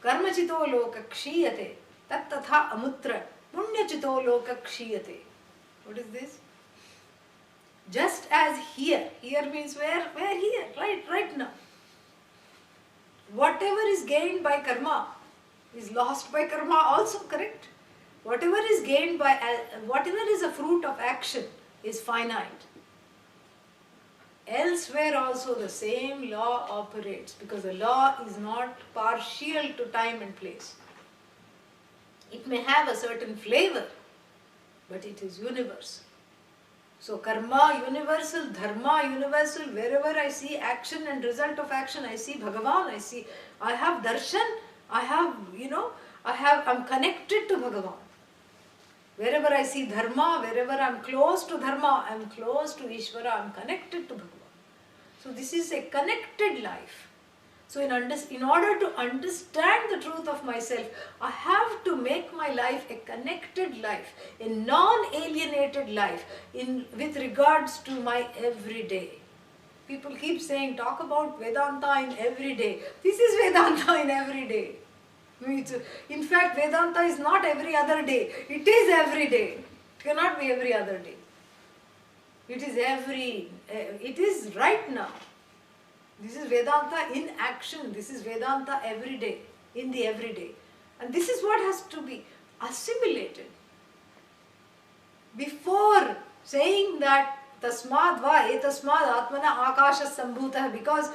karmachito loka kshiyate tat tatha amutra punyachito loka kshiyate. What is this? Just as here means where here, right now. Whatever is gained by karma is lost by karma also, correct? Whatever is gained by, whatever is a fruit of action is finite. Elsewhere also the same law operates, because the law is not partial to time and place. It may have a certain flavor, but it is universal. So karma universal, dharma universal. Wherever I see action and result of action, I see Bhagavan, I have darshan, I'm connected to Bhagavan. Wherever I see dharma, wherever I'm close to dharma, I'm close to Ishvara, I'm connected to Bhagavan. So this is a connected life. So in order to understand the truth of myself, I have to make my life a connected life, a non-alienated life with regards to my everyday. People keep saying, talk about Vedanta in everyday. This is Vedanta in everyday. In fact, Vedanta is not every other day. It is every day. It cannot be every other day. It is right now. This is Vedanta in action. This is Vedanta every day, in the everyday. And this is what has to be assimilated. Before saying that tasmad va etasmad atmana akasha sambhutah, because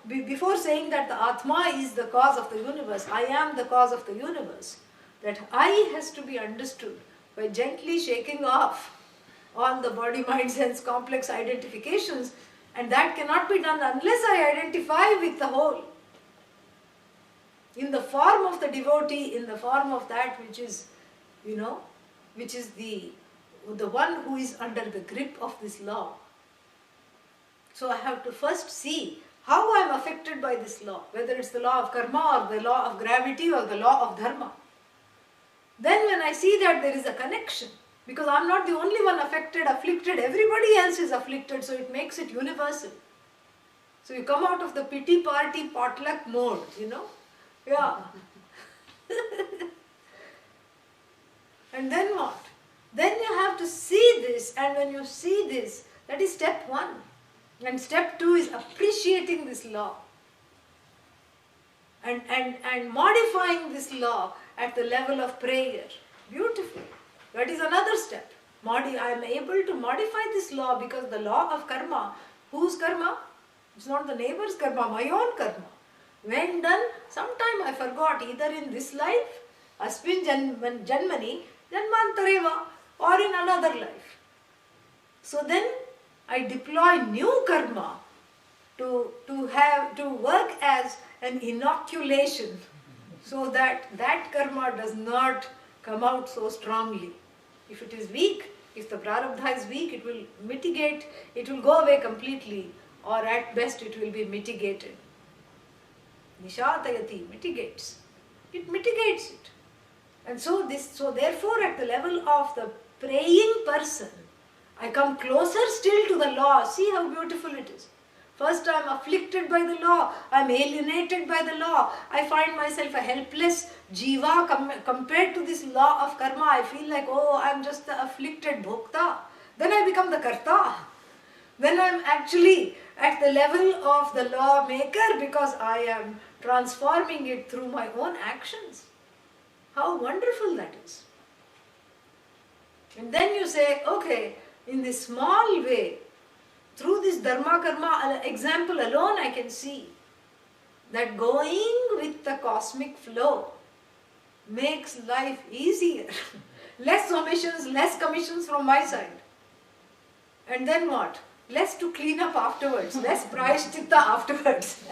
before saying that the Atma is the cause of the universe, I am the cause of the universe, that I has to be understood by gently shaking off all the body, mind, sense complex identifications. And that cannot be done unless I identify with the whole. In the form of the devotee, in the form of that which is, which is the one who is under the grip of this law. So I have to first see how I am affected by this law, whether it's the law of karma or the law of gravity or the law of dharma. Then when I see that there is a connection, because I'm not the only one afflicted, everybody else is afflicted, so it makes it universal. So you come out of the pity party potluck mode, Yeah. And then what? Then you have to see this, and when you see this, that is step 1. And step 2 is appreciating this law. And modifying this law at the level of prayer. Beautiful. That is another step. I am able to modify this law because the law of karma, whose karma? It's not the neighbor's karma, my own karma. When done, sometime I forgot, either in this life, asmin janmani, janmantareva, or in another life. So then I deploy new karma to work as an inoculation, so that karma does not come out so strongly. If it is weak, if the prarabdha is weak, it will mitigate, it will go away completely, or at best it will be mitigated. Nishatayati, mitigates. It mitigates it. And so therefore at the level of the praying person, I come closer still to the law. See how beautiful it is. First I am afflicted by the law, I am alienated by the law, I find myself a helpless jiva compared to this law of karma. I feel like, oh, I am just the afflicted bhokta. Then I become the karta. Then I am actually at the level of the lawmaker because I am transforming it through my own actions. How wonderful that is. And then you say, okay, in this small way, through this dharma karma example alone, I can see that going with the cosmic flow makes life easier. Less omissions, less commissions from my side. And then what? less to clean up afterwards, less prayashchitta afterwards.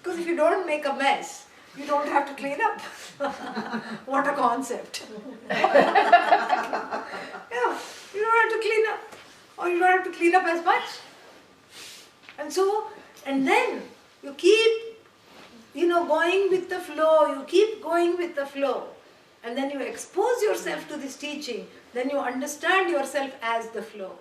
Because if you don't make a mess, you don't have to clean up. What a concept. Yeah, you don't have to clean up. Or you don't have to clean up as much. And so, and then you keep, going with the flow, you keep going with the flow. And then you expose yourself to this teaching, then you understand yourself as the flow.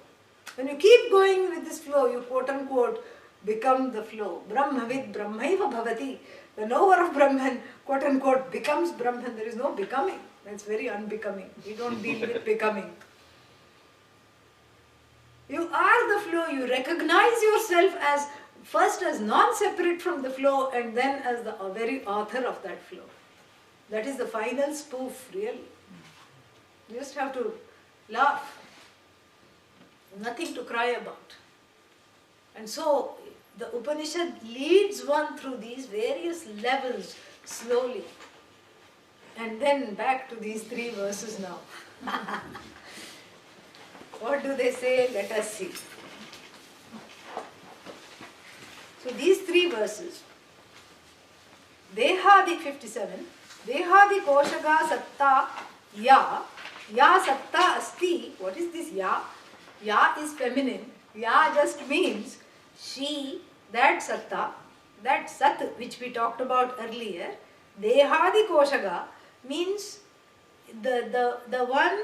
When you keep going with this flow, you quote unquote become the flow. Brahmavid Brahmaiva Bhavati. The knower of Brahman, quote unquote, becomes Brahman. There is no becoming. That's very unbecoming. We don't deal with becoming. You are the flow. You recognize yourself as first as non-separate from the flow and then as the very author of that flow. That is the final spoof, really. You just have to laugh. Nothing to cry about. And so, the Upanishad leads one through these various levels slowly. And then back to these 3 verses now. What do they say? Let us see. So these 3 verses, Dehadi 57, Dehadi Koshaga Satta Ya, Ya Satta Asti. What is this Ya? Ya is feminine. Ya just means she, that Satta, that Sat which we talked about earlier. Dehadi Koshaga means the one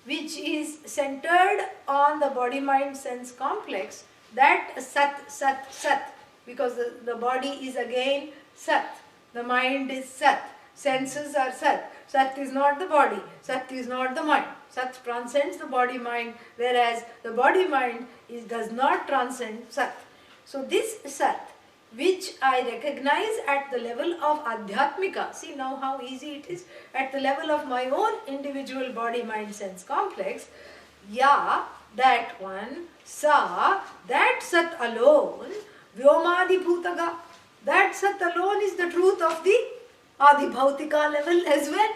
which is centered on the body-mind-sense complex, that Sat, because the body is again Sat, the mind is Sat, senses are Sat. Sat is not the body, Sat is not the mind. Sat transcends the body-mind, whereas the body-mind does not transcend Sat. So this Sat, which I recognize at the level of Adhyatmika, see now how easy it is, at the level of my own individual body-mind-sense complex, Ya, that one, Sa, that Sat alone, Vyomadi Bhutaga, that Sat alone is the truth of the Adi Bhautika level as well.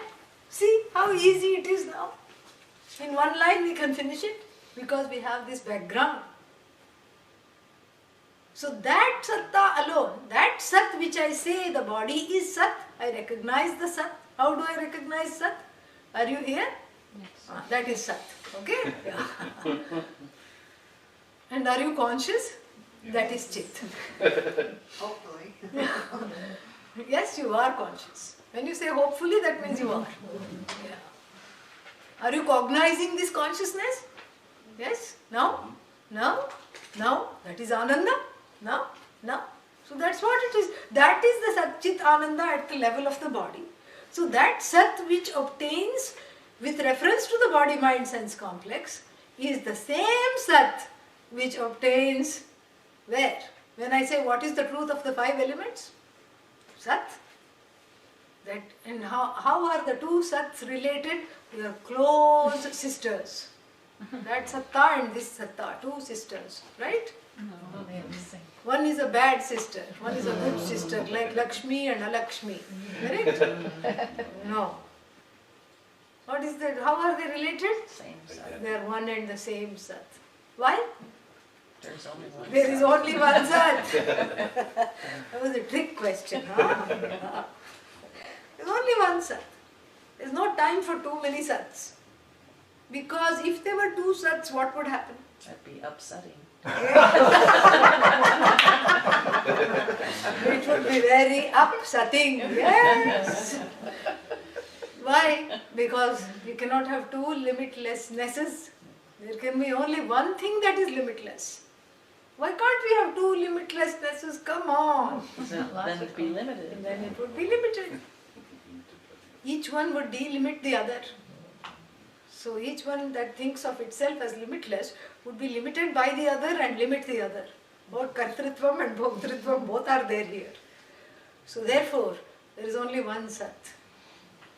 See how easy it is now. In one line we can finish it because we have this background. So that Satta alone, that Sat which I say the body is Sat, I recognize the Sat. How do I recognize Sat? Are you here? Yes. That is Sat. Okay? Yeah. And are you conscious? That is Chit. Hopefully. Yes, you are conscious. When you say hopefully, that means you are. Yeah. Are you cognizing this consciousness? Yes? Now? Now? Now? That is Ananda? Now? Now? So that's what it is. That is the Sat Chit Ananda at the level of the body. So that Sat which obtains with reference to the body-mind-sense complex is the same Sat which obtains where? When I say what is the truth of the 5 elements? Sat. That, and how are the 2 Sats related? They are close sisters. That Satta and this Satta, 2 sisters, right? No, they are the same. One is a bad sister, one is a good sister, like Lakshmi and Alakshmi. Correct? No. What is that? How are they related? Same Sat. They are one and the same Sat. Why? There's only one. There is only one Sat. That was a trick question, huh? There's only one Sat. There's no time for too many Sats. Because if there were 2 Sats, what would happen? That'd be upsetting. It would be very upsetting. Yes. Why? Because you cannot have 2 limitlessnesses. There can be only one thing that is limitless. Why can't we have 2 limitlessnesses? Come on. Then it'd be limited. And then it would be limited. Each one would delimit the other. So each one that thinks of itself as limitless would be limited by the other and limit the other. Both Kartritvam and Bhoktritvam both are there here. So therefore, there is only one Sat.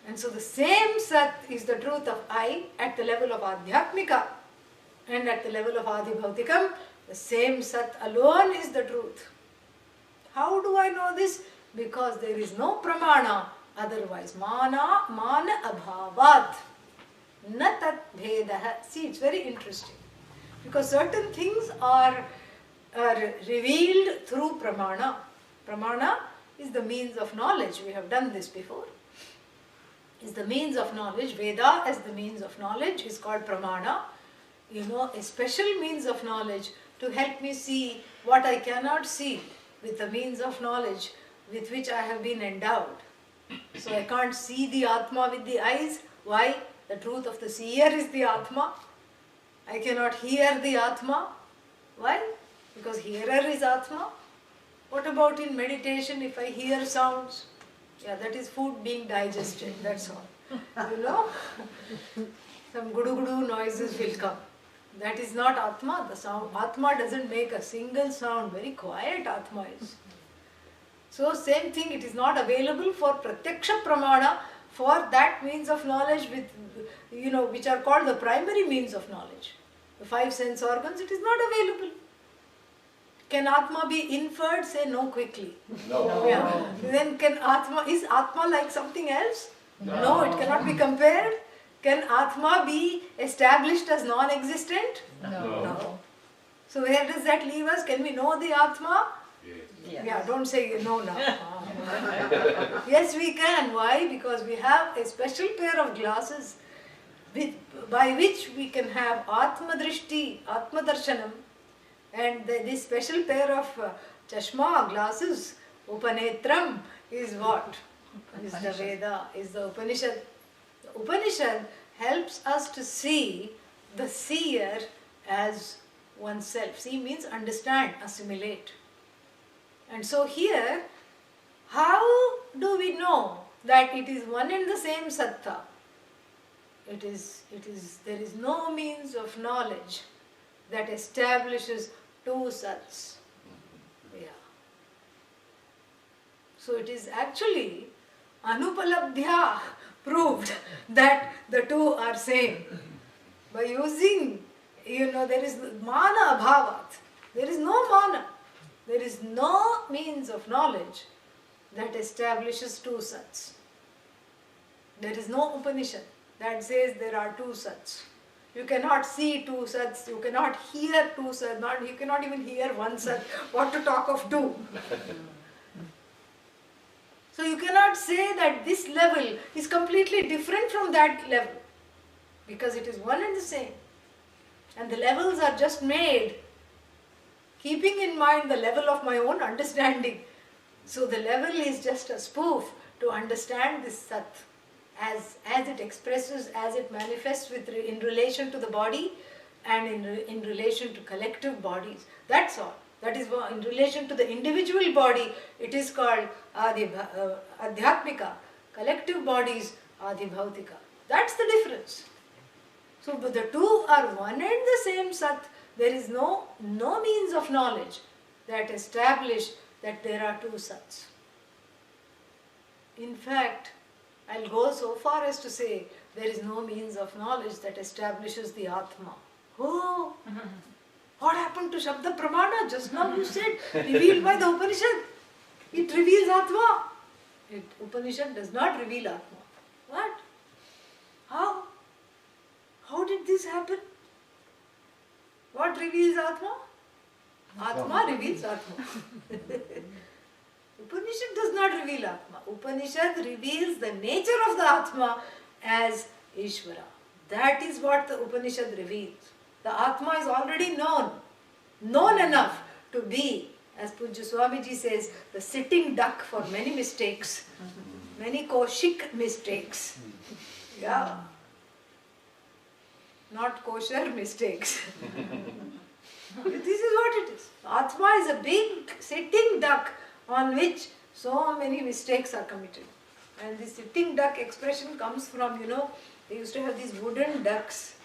And so the same Sat is the truth of I at the level of Adhyatmika and at the level of Adi Bhautikam. The same Sat alone is the truth. How do I know this? Because there is no pramana otherwise. Mana abhavat. Na tat bhedah. See, it's very interesting. Because certain things are are revealed through pramana. Pramana is the means of knowledge. We have done this before. Is the means of knowledge. Veda as the means of knowledge is called pramana. You know, a special means of knowledge to help me see what I cannot see with the means of knowledge with which I have been endowed. So I can't see the Atma with the eyes. Why? The truth of the seer is the Atma. I cannot hear the Atma. Why? Because hearer is Atma. What about in meditation if I hear sounds? Yeah, that is food being digested, that's all. You know? Some gudu-gudu noises will come. That is not Atma. The sound, Atma doesn't make a single sound. Very quiet Atma is. So same thing, it is not available for pratyaksha pramana, for that means of knowledge with, you know, which are called the primary means of knowledge. The 5 sense organs, it is not available. Can Atma be inferred? Say no quickly. No. Yeah. Then is Atma like something else? No, it cannot be compared. Can Atma be established as non-existent? No. So where does that leave us? Can we know the Atma? Yes. Yeah, don't say no now. Yes, we can. Why? Because we have a special pair of glasses by which we can have Atma Drishti, Atma Darshanam, and this special pair of chashma, glasses, Upanetram, is what? Is the Veda, is the Upanishad. The Upanishad helps us to see the seer as oneself. See means understand, assimilate. And so here, how do we know that it is one and the same satta? There is no means of knowledge that establishes 2 sats. Yeah. So it is actually anupalabdhya proved that the 2 are same. By using, there is mana abhavat. There is no mana. There is no means of knowledge that establishes 2 sats. There is no Upanishad that says there are 2 sats. You cannot see 2 sats, you cannot hear 2 sats, you cannot even hear 1 sat, what to talk of 2. So you cannot say that this level is completely different from that level, because it is one and the same. And the levels are just made keeping in mind the level of my own understanding. So the level is just a spoof to understand this sat as it expresses, as it manifests in relation to the body and in relation to collective bodies. That's all. That is in relation to the individual body, it is called Adhyatmika. Collective bodies, Adhibhautika. That's the difference. So but the 2 are one and the same sat. There is no means of knowledge that establish that there are 2 sats. In fact, I'll go so far as to say there is no means of knowledge that establishes the Atma. Oh, what happened to Shabda Pramana? Just now you said, revealed by the Upanishad. It reveals Atma. Upanishad does not reveal Atma. What? How? How did this happen? What reveals Atma? Atma reveals Atma. Upanishad does not reveal Atma. Upanishad reveals the nature of the Atma as Ishvara. That is what the Upanishad reveals. The Atma is already known enough to be, as Pujya Swamiji says, the sitting duck for many mistakes, many Kaushik mistakes. Yeah. Not kosher mistakes. This is what it is. Atma is a big sitting duck on which so many mistakes are committed. And the sitting duck expression comes from, they used to have these wooden ducks,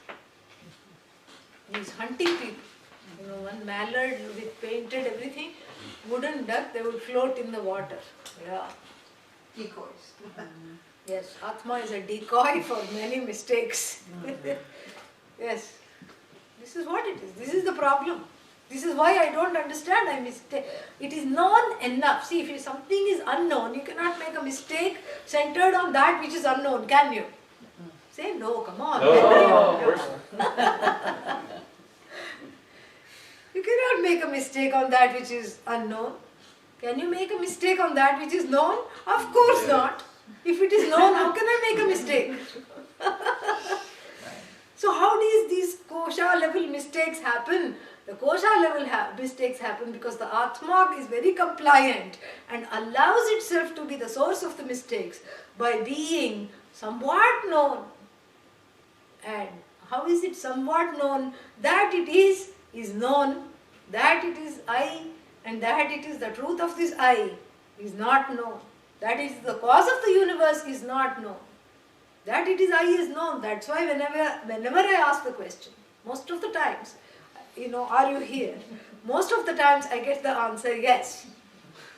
these hunting people, one mallard with painted everything, wooden duck, they would float in the water. Yeah. Decoys. Yes, Atma is a decoy for many mistakes. Yes, this is what it is. This is the problem. This is why I don't understand. It is known enough. See, if something is unknown, you cannot make a mistake centered on that which is unknown, can you? Say no, come on. No, of course not. You cannot make a mistake on that which is unknown. Can you make a mistake on that which is known? Of course not. If it is known, how can I make a mistake? So how does these kosha level mistakes happen? The kosha level mistakes happen because the Atma is very compliant and allows itself to be the source of the mistakes by being somewhat known. And how is it somewhat known? That it is known, that it is I, and that it is the truth of this I is not known. That is the cause of the universe is not known. That it is I is known. That's why whenever I ask the question, most of the times, are you here? Most of the times I get the answer yes.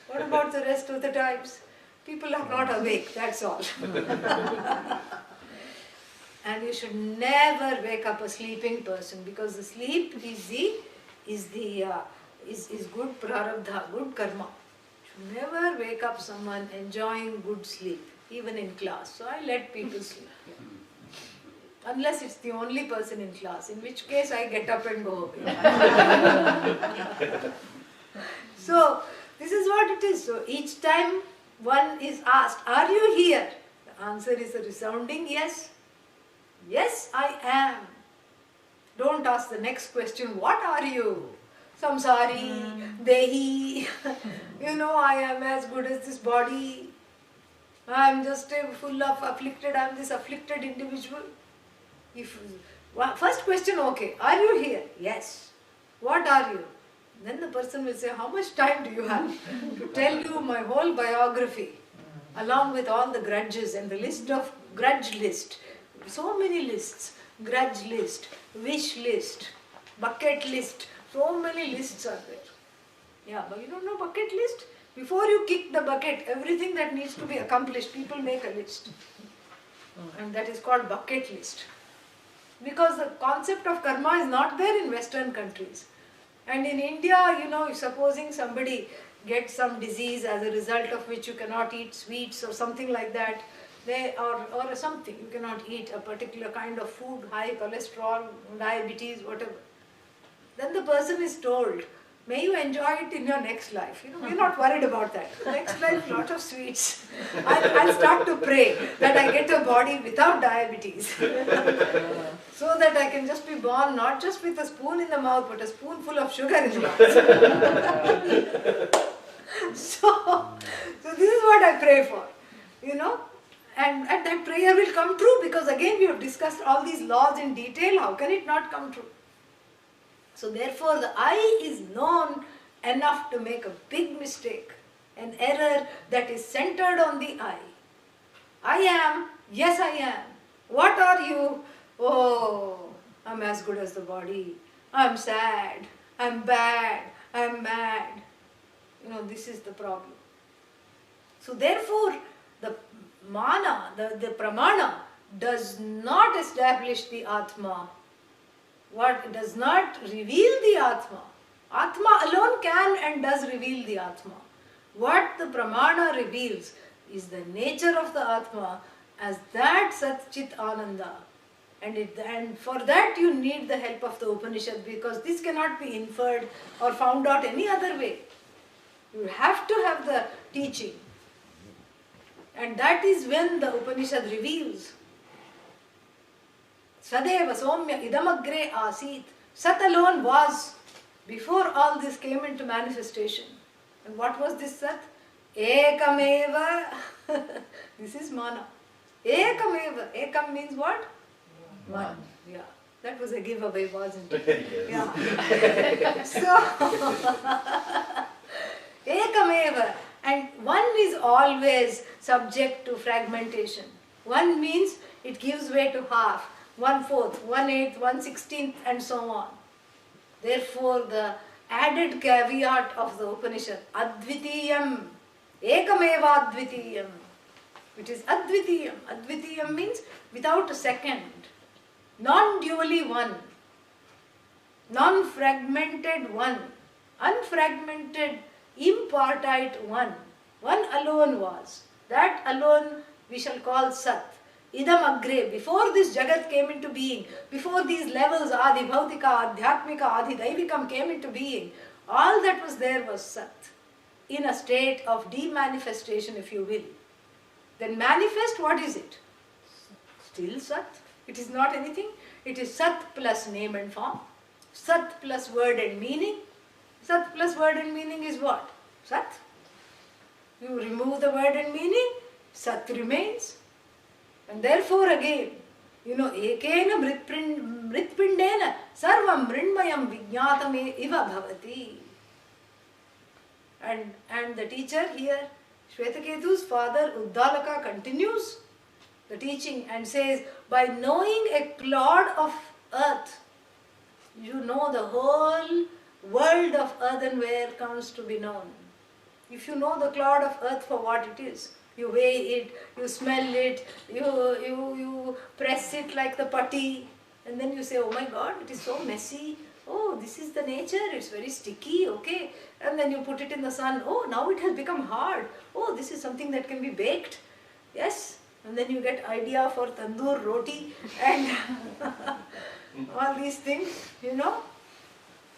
What about the rest of the times? People are not awake, that's all. And you should never wake up a sleeping person, because the sleep is good prarabdha, good karma. You should never wake up someone enjoying good sleep, even in class. So I let people sleep. Unless it's the only person in class, in which case I get up and go away. So this is what it is. So each time one is asked, are you here? The answer is a resounding yes. Yes, I am. Don't ask the next question, what are you? Samsari, Dehi, I am as good as this body. I am just full of afflicted, I am this afflicted individual. First question, okay, are you here? Yes. What are you? Then the person will say, how much time do you have to tell you my whole biography, along with all the grudges and the grudge list. So many lists, grudge list, wish list, bucket list, so many lists are there. Yeah, but you don't know bucket list? Before you kick the bucket, everything that needs to be accomplished, people make a list. And that is called bucket list. Because the concept of karma is not there in Western countries. And in India, supposing somebody gets some disease as a result of which you cannot eat sweets or something like that, or something, you cannot eat a particular kind of food, high cholesterol, diabetes, whatever. Then the person is told, may you enjoy it in your next life. We're not worried about that. Next life, lot of sweets. I'll start to pray that I get a body without diabetes. So that I can just be born not just with a spoon in the mouth, but a spoonful of sugar in the mouth. So this is what I pray for, And that prayer will come true, because again we have discussed all these laws in detail. How can it not come true? So therefore the I is known enough to make a big mistake, an error that is centered on the I. I am, yes I am. What are you? Oh, I'm as good as the body. I'm sad. I'm bad. I'm mad. This is the problem. So therefore the mana, the pramana does not establish the Atma. What does not reveal the Atma. Atma alone can and does reveal the Atma. What the pramana reveals is the nature of the Atma as that Sat Chit Ananda. And for that you need the help of the Upanishad, because this cannot be inferred or found out any other way. You have to have the teaching. And that is when the Upanishad reveals. Sadeva Somya Idamagre Asit. Sat alone was before all this came into manifestation. And what was this Sat? Ekameva. This is mana. Ekameva. Ekam means what? One. Yeah. That was a giveaway, wasn't it? Yeah. So, Ekameva. And one is always subject to fragmentation. One means it gives way to half, 1/4, 1/8, 1/16, and so on. Therefore, the added caveat of the Upanishad, Advitiyam, Ekameva Advitiyam. It is Advitiyam. Advitiyam means without a second, non-dually one, non-fragmented one, unfragmented, impartite one. One alone was. That alone we shall call Sat. Idam agre, before this Jagat came into being, before these levels, Adi Bhautika, Adhyatmika, Adi Daivikam came into being, all that was there was Sat, in a state of demanifestation, if you will. Then manifest, what is it? Still Sat. It is not anything. It is Sat plus name and form. Sat plus word and meaning. Sat plus word and meaning is what? Sat. You remove the word and meaning, Sat remains. And therefore again, ekena mritpindena sarvam mrinmayam vijnatam iva bhavati. And the teacher here, Shvetaketu's father Uddalaka, continues the teaching and says, by knowing a clod of earth, you know the whole world of earthenware comes to be known. If you know the clod of earth for what it is, you weigh it, you smell it, you press it like the putty, and then you say, oh my God, it is so messy. Oh, this is the nature, it's very sticky, okay. And then you put it in the sun. Oh, now it has become hard. Oh, this is something that can be baked. Yes. And then you get idea for tandoor roti and all these things,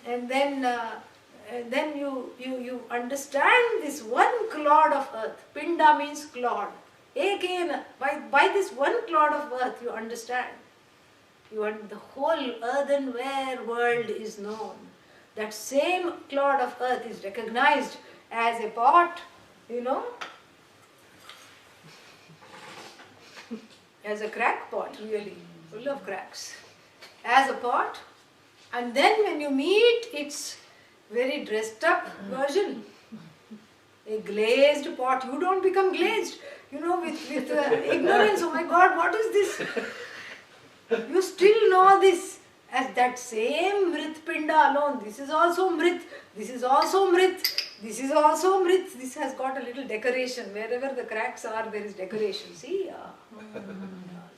And then you understand this one clod of earth. Pinda means clod. Ekena, by this one clod of earth you understand. The whole earthenware world is known. That same clod of earth is recognized as a pot, as a crack pot, really, full of cracks. As a pot, and then when you meet its very dressed up version, a glazed pot, you don't become glazed, with ignorance. Oh my God, what is this? You still know this as that same Mrit Pinda alone. This is also Mrit, this is also Mrit, this is also Mrit. This has got a little decoration. Wherever the cracks are, there is decoration. See?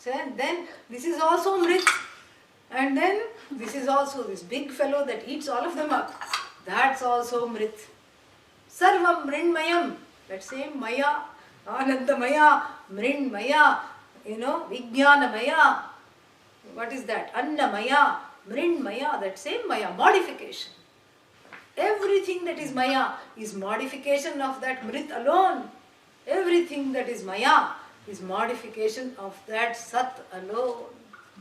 And then this is also Mrit. And then this is also this big fellow that eats all of them up. That's also Mrit. Sarvam Mrinmayam. That same Maya, Anandamaya, Mrinmaya, Vijnanamaya. What is that? Annamaya, Mrinmaya, that same Maya, modification. Everything that is Maya is modification of that Mrit alone. Everything that is Maya is modification of that Sat alone.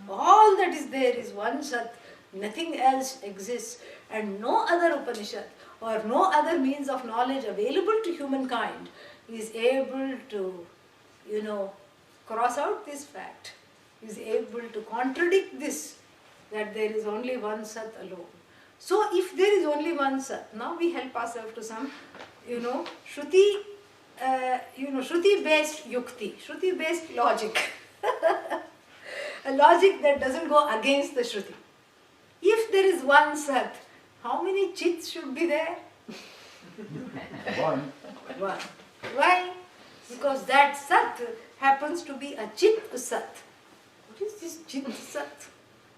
All that is there is one Sat, nothing else exists, and no other Upanishad or no other means of knowledge available to humankind is able to, cross out this fact, is able to contradict this, that there is only one Sat alone. So if there is only one Sat, now we help ourselves to some, Shruti, Shruti-based yukti, Shruti-based logic. A logic that doesn't go against the Shruti. If there is one Sat, how many chits should be there? One. One. Why? Because that Sat happens to be a Chit Sat. What is this Chit Sat?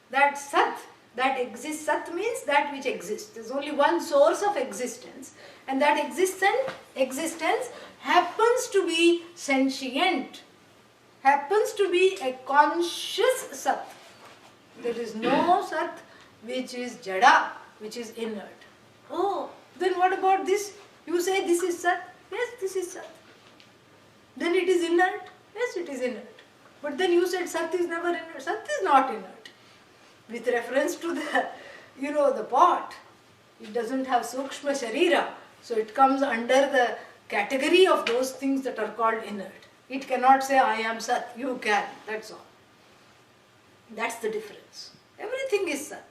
That Sat that exists, Sat means that which exists. There is only one source of existence, and that existence happens to be sentient, happens to be a conscious Sat. There is no Sat which is Jada, which is inert. Oh, then what about this? You say this is Sat. Yes, this is Sat. Then it is inert. Yes, it is inert. But then you said Sat is never inert. Sat is not inert. With reference to the pot, it doesn't have Sukshma Sharira. So it comes under the category of those things that are called inert. It cannot say, I am Sat. You can. That's all. That's the difference. Everything is Sat.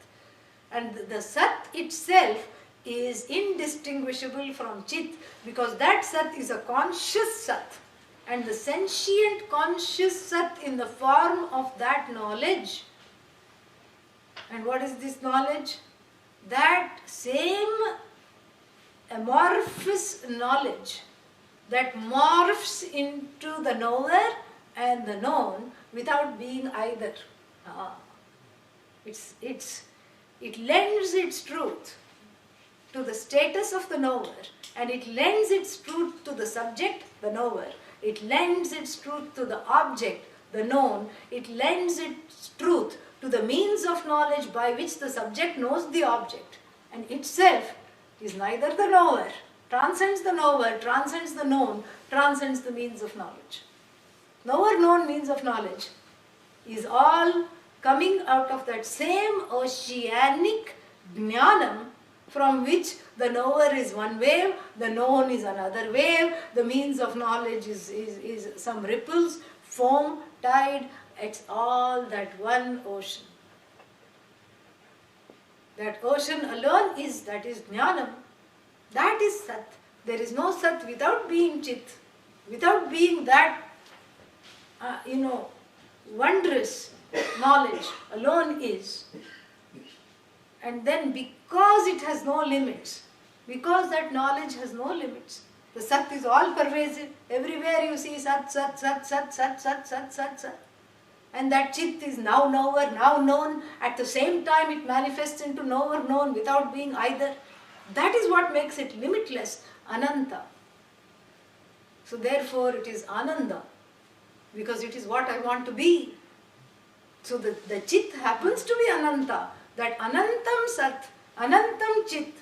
And the Sat itself is indistinguishable from Chit, because that Sat is a conscious Sat. And the sentient conscious Sat in the form of that knowledge. And what is this knowledge? That same amorphous knowledge that morphs into the knower and the known without being either. It lends its truth to the status of the knower, and it lends its truth to the subject, the knower. It lends its truth to the object, the known, it lends its truth to the means of knowledge by which the subject knows the object, and itself is neither the knower, transcends the knower, transcends the known, transcends the means of knowledge. Knower, known, means of knowledge is all coming out of that same oceanic jnanam from which the knower is one wave, the known is another wave, the means of knowledge is some ripples, foam, tide, it's all that one ocean. That ocean alone is jnanam. That is Sat. There is no Sat without being Chit, without being that, wondrous knowledge alone is. And then because it has no limits, because that knowledge has no limits, the Sat is all pervasive. Everywhere you see Sat, Sat, Sat, Sat, Sat, Sat, Sat, Sat, Sat. And that Chit is now knower, now known. At the same time it manifests into knower, known without being either. That is what makes it limitless, Ananta. So therefore it is Ananda, because it is what I want to be. So the Chit happens to be Ananta. That Anantam Sat, Anantam Chit,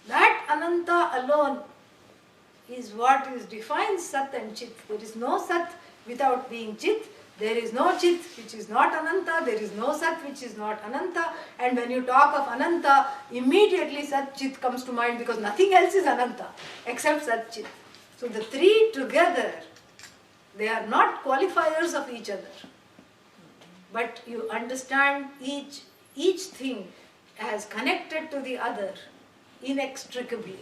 that Ananta alone is what defines Sat and Chit. There is no Sat without being Chit. There is no Chit which is not Ananta. There is no Sat which is not Ananta. And when you talk of Ananta, immediately Sat Chit comes to mind, because nothing else is Ananta except Sat Chit. So the three together, they are not qualifiers of each other. But you understand each thing as connected to the other inextricably,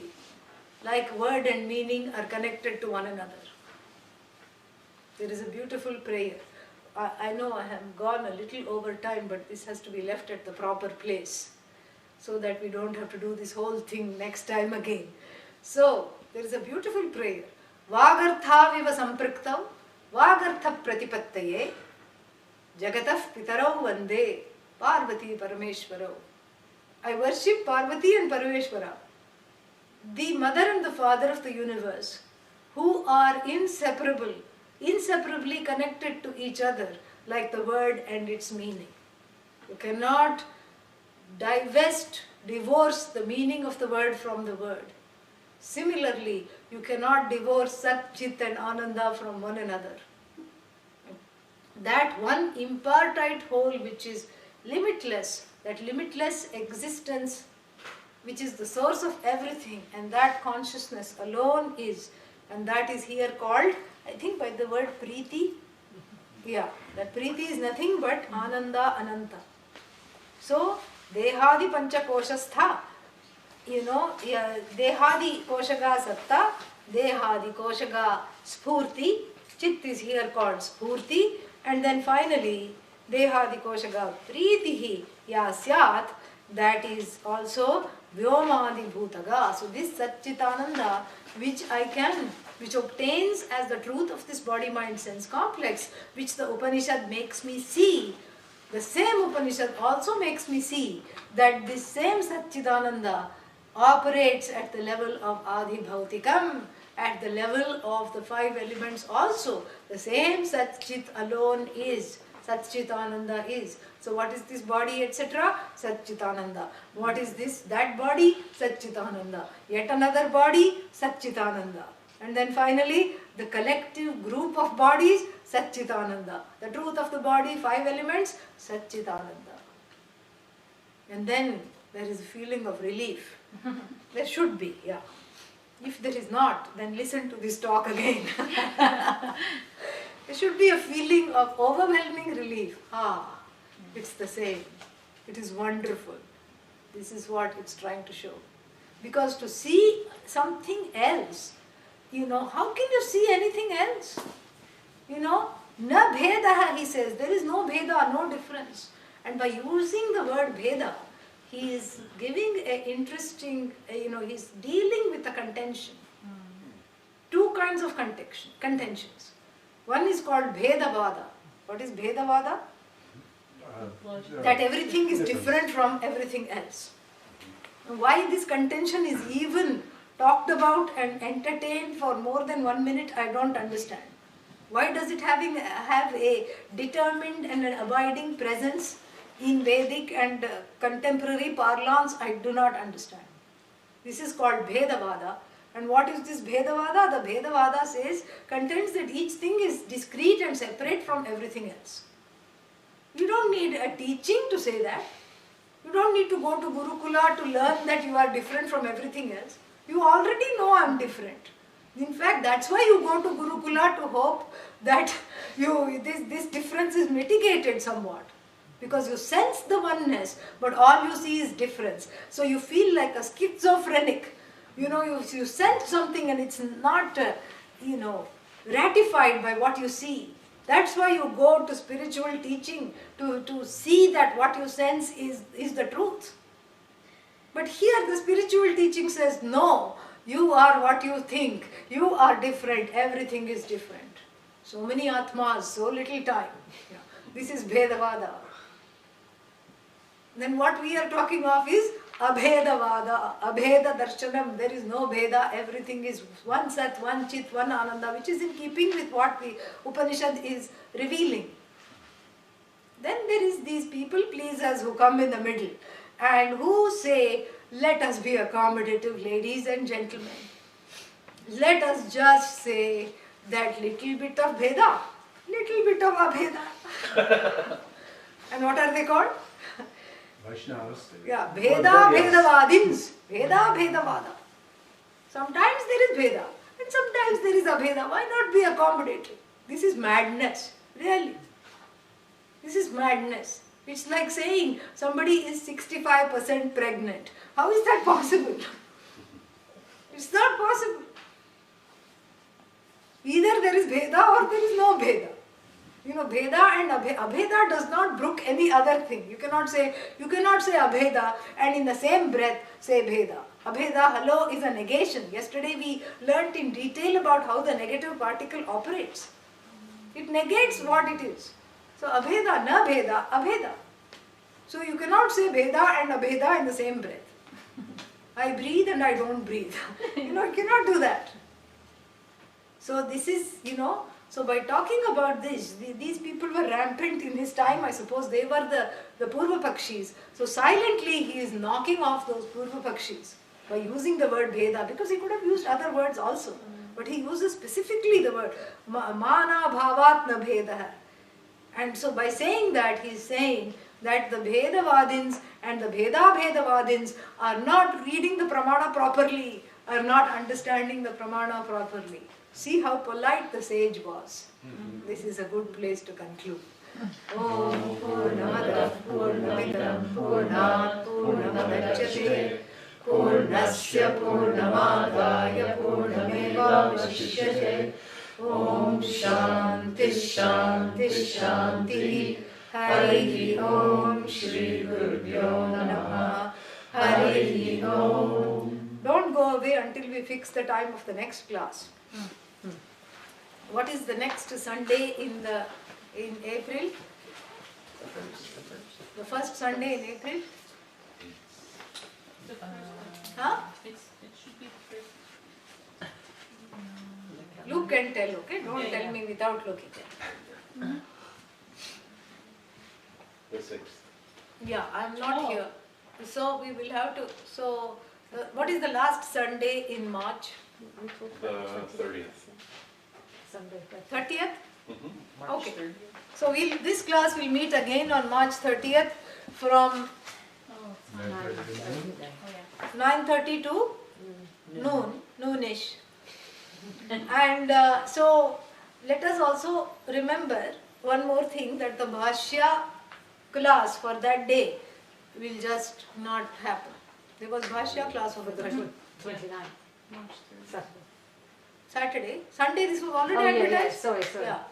like word and meaning are connected to one another. There is a beautiful prayer. I know I have gone a little over time, but this has to be left at the proper place so that we don't have to do this whole thing next time again. So, there is a beautiful prayer. Vagartha viva sampraktau, vagartha pratipattaye, jagatah pitarau vande, Parvati Parameshwarau. I worship Parvati and Parameshwara, the mother and the father of the universe, who are inseparably connected to each other, like the word and its meaning. You cannot divorce the meaning of the word from the word. Similarly, you cannot divorce Sat, Chit and Ananda from one another. That one impartite whole which is limitless, that limitless existence which is the source of everything, and that consciousness alone is, and that is here called, I think by the word Preeti. Yeah, that Preeti is nothing but Ananda Ananta. So, Dehadi Panchakoshastha, Dehadi Koshaga Satta, Dehadi Koshaga Spurti, Chit is here called Spurti, and then finally, Dehadi Koshaga Preetihi Yasyat, that is also Vyomadi Bhutaga. So this Satchitananda, which obtains as the truth of this body-mind-sense complex, which the Upanishad makes me see, the same Upanishad also makes me see that this same Satchitananda operates at the level of Adi Bhautikam, at the level of the five elements also. The same Satchit alone is, Satchitananda is. So what is this body, etc.? Satchitananda. What is this? That body? Satchitananda. Yet another body? Satchitananda. And then finally, the collective group of bodies? Satchitananda. The truth of the body, five elements? Satchitananda. And then there is a feeling of relief. There should be, yeah. If there is not, then listen to this talk again. There should be a feeling of overwhelming relief. It's the same. It is wonderful. This is what it's trying to show. Because to see something else, how can you see anything else? Na bhedaha, he says. There is no bheda, no difference. And by using the word bheda, he is giving an interesting, he's dealing with a contention. Two kinds of contentions. One is called Bhedavada. What is Bhedavada? That everything is different from everything else. Why this contention is even talked about and entertained for more than 1 minute, I don't understand. Why does it have a determined and an abiding presence in Vedic and contemporary parlance? I do not understand. This is called Bhedavada. And what is this Bhedavada? The Bhedavada says, contends that each thing is discrete and separate from everything else. You don't need a teaching to say that. You don't need to go to Gurukula to learn that you are different from everything else. You already know I am different. In fact, that's why you go to Gurukula to hope that this difference is mitigated somewhat. Because you sense the oneness, but all you see is difference. So you feel like a schizophrenic. You sense something and it's not, ratified by what you see. That's why you go to spiritual teaching, to see that what you sense is the truth. But here the spiritual teaching says, no, you are what you think. You are different. Everything is different. So many Atmas, so little time. Yeah. This is Bhedavada. Then what we are talking of is Abhedavada, Abheda Darshanam. There is no Bheda, everything is one Sat, one Chit, one Ananda, which is in keeping with what the Upanishad is revealing. Then there is these people pleasers who come in the middle and who say, let us be accommodative, ladies and gentlemen. Let us just say that little bit of Bheda, little bit of Abheda. And what are they called? Vaishnavas. Yeah, Bheda, Bhedavadins. Bheda, Bhedavada. Sometimes there is Bheda and sometimes there is Abheda. Why not be accommodative? This is madness, really. This is madness. It's like saying somebody is 65% pregnant. How is that possible? It's not possible. Either there is Bheda or there is no Bheda. Bheda and Abheda does not brook any other thing. You cannot say Abheda and in the same breath say Bheda. Abheda, hello, is a negation. Yesterday we learnt in detail about how the negative particle operates. It negates what it is. So Abheda, na Bheda, Abheda. So you cannot say Bheda and Abheda in the same breath. I breathe and I don't breathe. You cannot do that. So this is, so by talking about this, these people were rampant in his time. I suppose they were the Purva Pakshis. So silently he is knocking off those Purva Pakshis by using the word Bheda, because he could have used other words also. But he uses specifically the word Mana Bhavatna Bhedaha. And so by saying that, he is saying that the Bhedavadins and the Bhedavadins are not reading the Pramana properly, are not understanding the Pramana properly. See how polite the sage was. This is a good place to conclude. Om Purnamadav Purnamidam Purnat Purnamadachyate Purnasya Purnamadaya Purnamevavashishyate Om Shanti Shanti Shanti Hari Om Shri Gurubhyo Namaha Hari Om. Don't go away until we fix the time of the next class. What is the next Sunday in April? The first Sunday in April? Huh? It should be the first. Look and tell, okay? Don't tell me without looking. The 6th. Yeah, I am not here. So we will have to. So, what is the last Sunday in March? The 30th. 30th? Mm-hmm. March Okay. 30th. So this class will meet again on March 30th from 9:30 to noonish. And so let us also remember one more thing, that the Bhashya class for that day will just not happen. There was Bhashya class over the 29. March 30th. Saturday. Sunday this was already Oh, yeah, advertised. sorry. Yeah.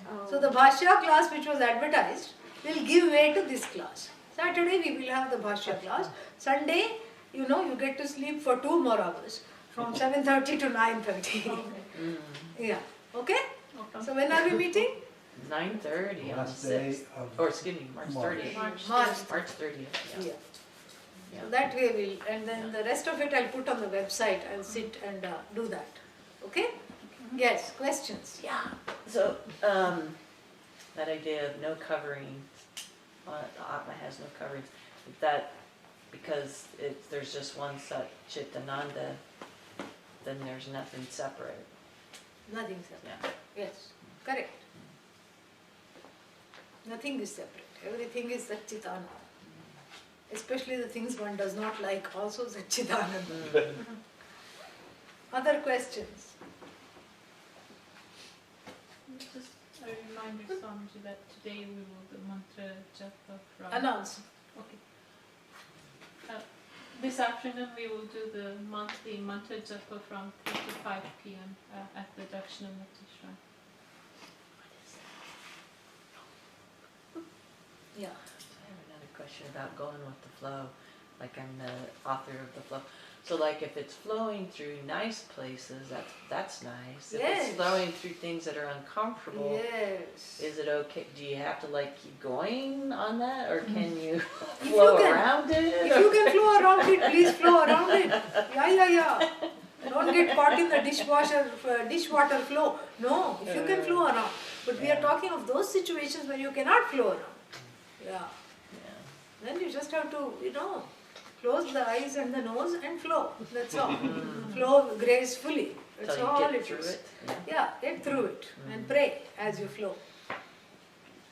Oh. So the Bhashya class which was advertised will give way to this class. Saturday we will have the Bhashya class. Sunday, you get to sleep for 2 more hours from 7:30 to 9:30. Yeah. Okay? So when are we meeting? 9:30 on the Last day 6th. of Or excuse me, March March. 30th. March. 30th. Yeah. Yeah. So that way we'll, and then the rest of it I'll put on the website. I'll sit and do that. Okay? Yes, questions? Yeah, so, that idea of no covering, Atma has no coverings, that, because there's just one Satchitananda, then there's nothing separate. Nothing separate. Yeah. Yes, correct. Nothing is separate. Everything is Satchitananda. Especially the things one does not like, also Satchitananda. Other questions? Just a reminder, Swamiji, that today we will the mantra japa from. Announce. Okay. This afternoon we will do the monthly mantra japa from 3 to 5 p.m. At the Dakshinamurti Shrine. Yeah. I have another question about going with the flow, like I'm the author of the flow. So like if it's flowing through nice places, that's nice. If Yes. it's flowing through things that are uncomfortable, Yes. is it okay? Do you have to like keep going on that, or can you If flow you can. around it? If you can flow around it, please flow around it. Yeah. Don't get caught in the dishwater flow. No, if you can flow around. But we are talking of those situations where you cannot flow around. Yeah. Yeah. Then you just have to, close the eyes and the nose and flow. That's all. Flow gracefully. That's Till you all get it through is. it. Yeah. Yeah, get through it and pray as you flow.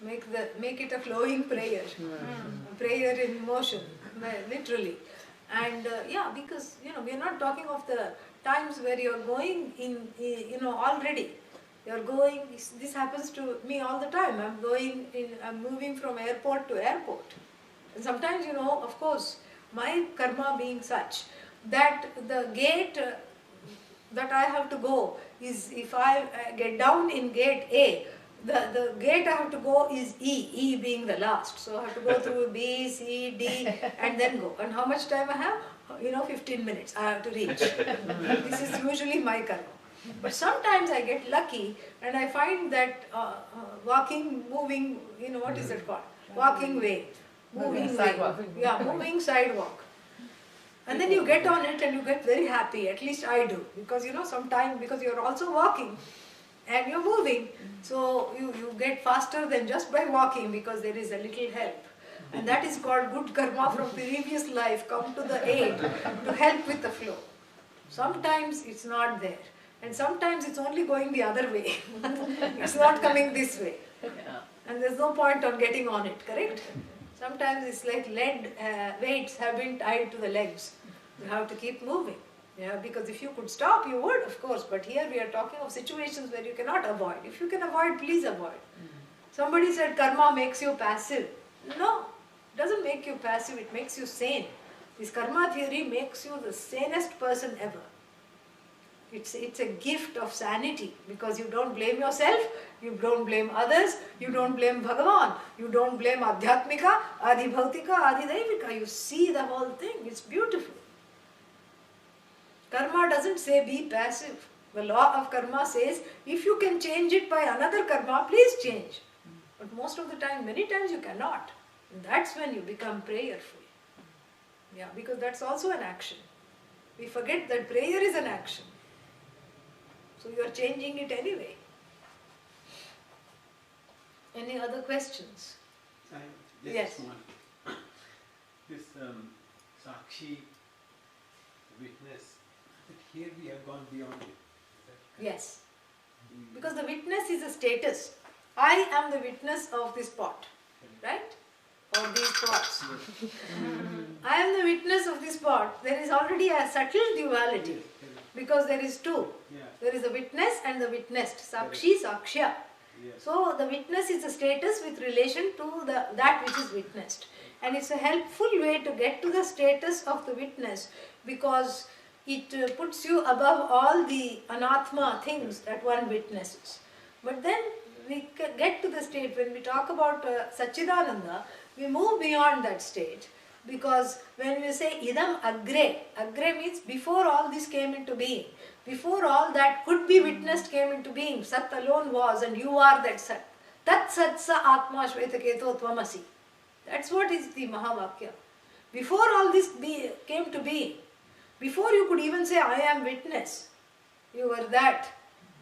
Make it a flowing prayer. A prayer in motion, literally. And because we are not talking of the times where you are going already. You are going. This happens to me all the time. I'm moving from airport to airport, and sometimes of course, my karma being such that the gate that I have to go is, if I get down in gate A, the gate I have to go is E being the last. So I have to go through B, C, D and then go. And how much time I have? 15 minutes I have to reach. This is usually my karma. But sometimes I get lucky and I find that moving, what is it called? Walking way. Moving sidewalk. way. Yeah, moving sidewalk. And then you get on it and you get very happy, at least I do. Because sometimes, because you're also walking and you're moving, so you get faster than just by walking because there is a little help. And that is called good karma from previous life come to the aid to help with the flow. Sometimes it's not there. And sometimes it's only going the other way. It's not coming this way. Yeah. And there's no point on getting on it, correct? Sometimes it's like lead weights have been tied to the legs. You have to keep moving. Yeah, because if you could stop, you would, of course. But here we are talking of situations where you cannot avoid. If you can avoid, please avoid. Somebody said karma makes you passive. No, it doesn't make you passive, it makes you sane. This karma theory makes you the sanest person ever. It's a gift of sanity because you don't blame yourself, you don't blame others, you don't blame Bhagavan, you don't blame Adhyatmika, Adhibhautika, Adhidaivika. You see the whole thing, it's beautiful. Karma doesn't say be passive. The law of karma says if you can change it by another karma, please change. But most of the time, many times you cannot. And that's when you become prayerful. Yeah, because that's also an action. We forget that prayer is an action. So you are changing it anyway. Any other questions? Yes. One. This Sakshi witness, but here we have gone beyond it. Yes. Because the witness is a status. I am the witness of this pot, right? Or these pots. I am the witness of this pot. There is already a subtle duality because there is two. Yeah. There is a witness and the witnessed. Sakshi, Sakshya. Yes. So the witness is a status with relation to that which is witnessed. And it's a helpful way to get to the status of the witness because it puts you above all the anatma things that one witnesses. But then we get to the state, when we talk about Satchidananda, we move beyond that state. Because when we say idam agre means before all this came into being, before all that could be witnessed came into being, Sat alone was and you are that Sat. Tat Sat Sa Atma Shvetaketo Tvamasi. That's what is the Mahavakya. Before all this came to being, before you could even say I am witness, you were that.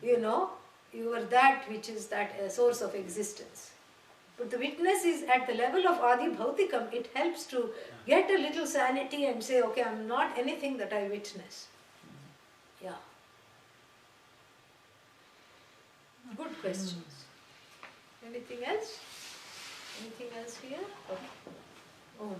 you know, you are that which is that source of existence. But the witness is at the level of Adi Bhautikam, it helps to get a little sanity and say, okay, I'm not anything that I witness. Yeah. Good questions. Anything else? Anything else here? Okay. Oh.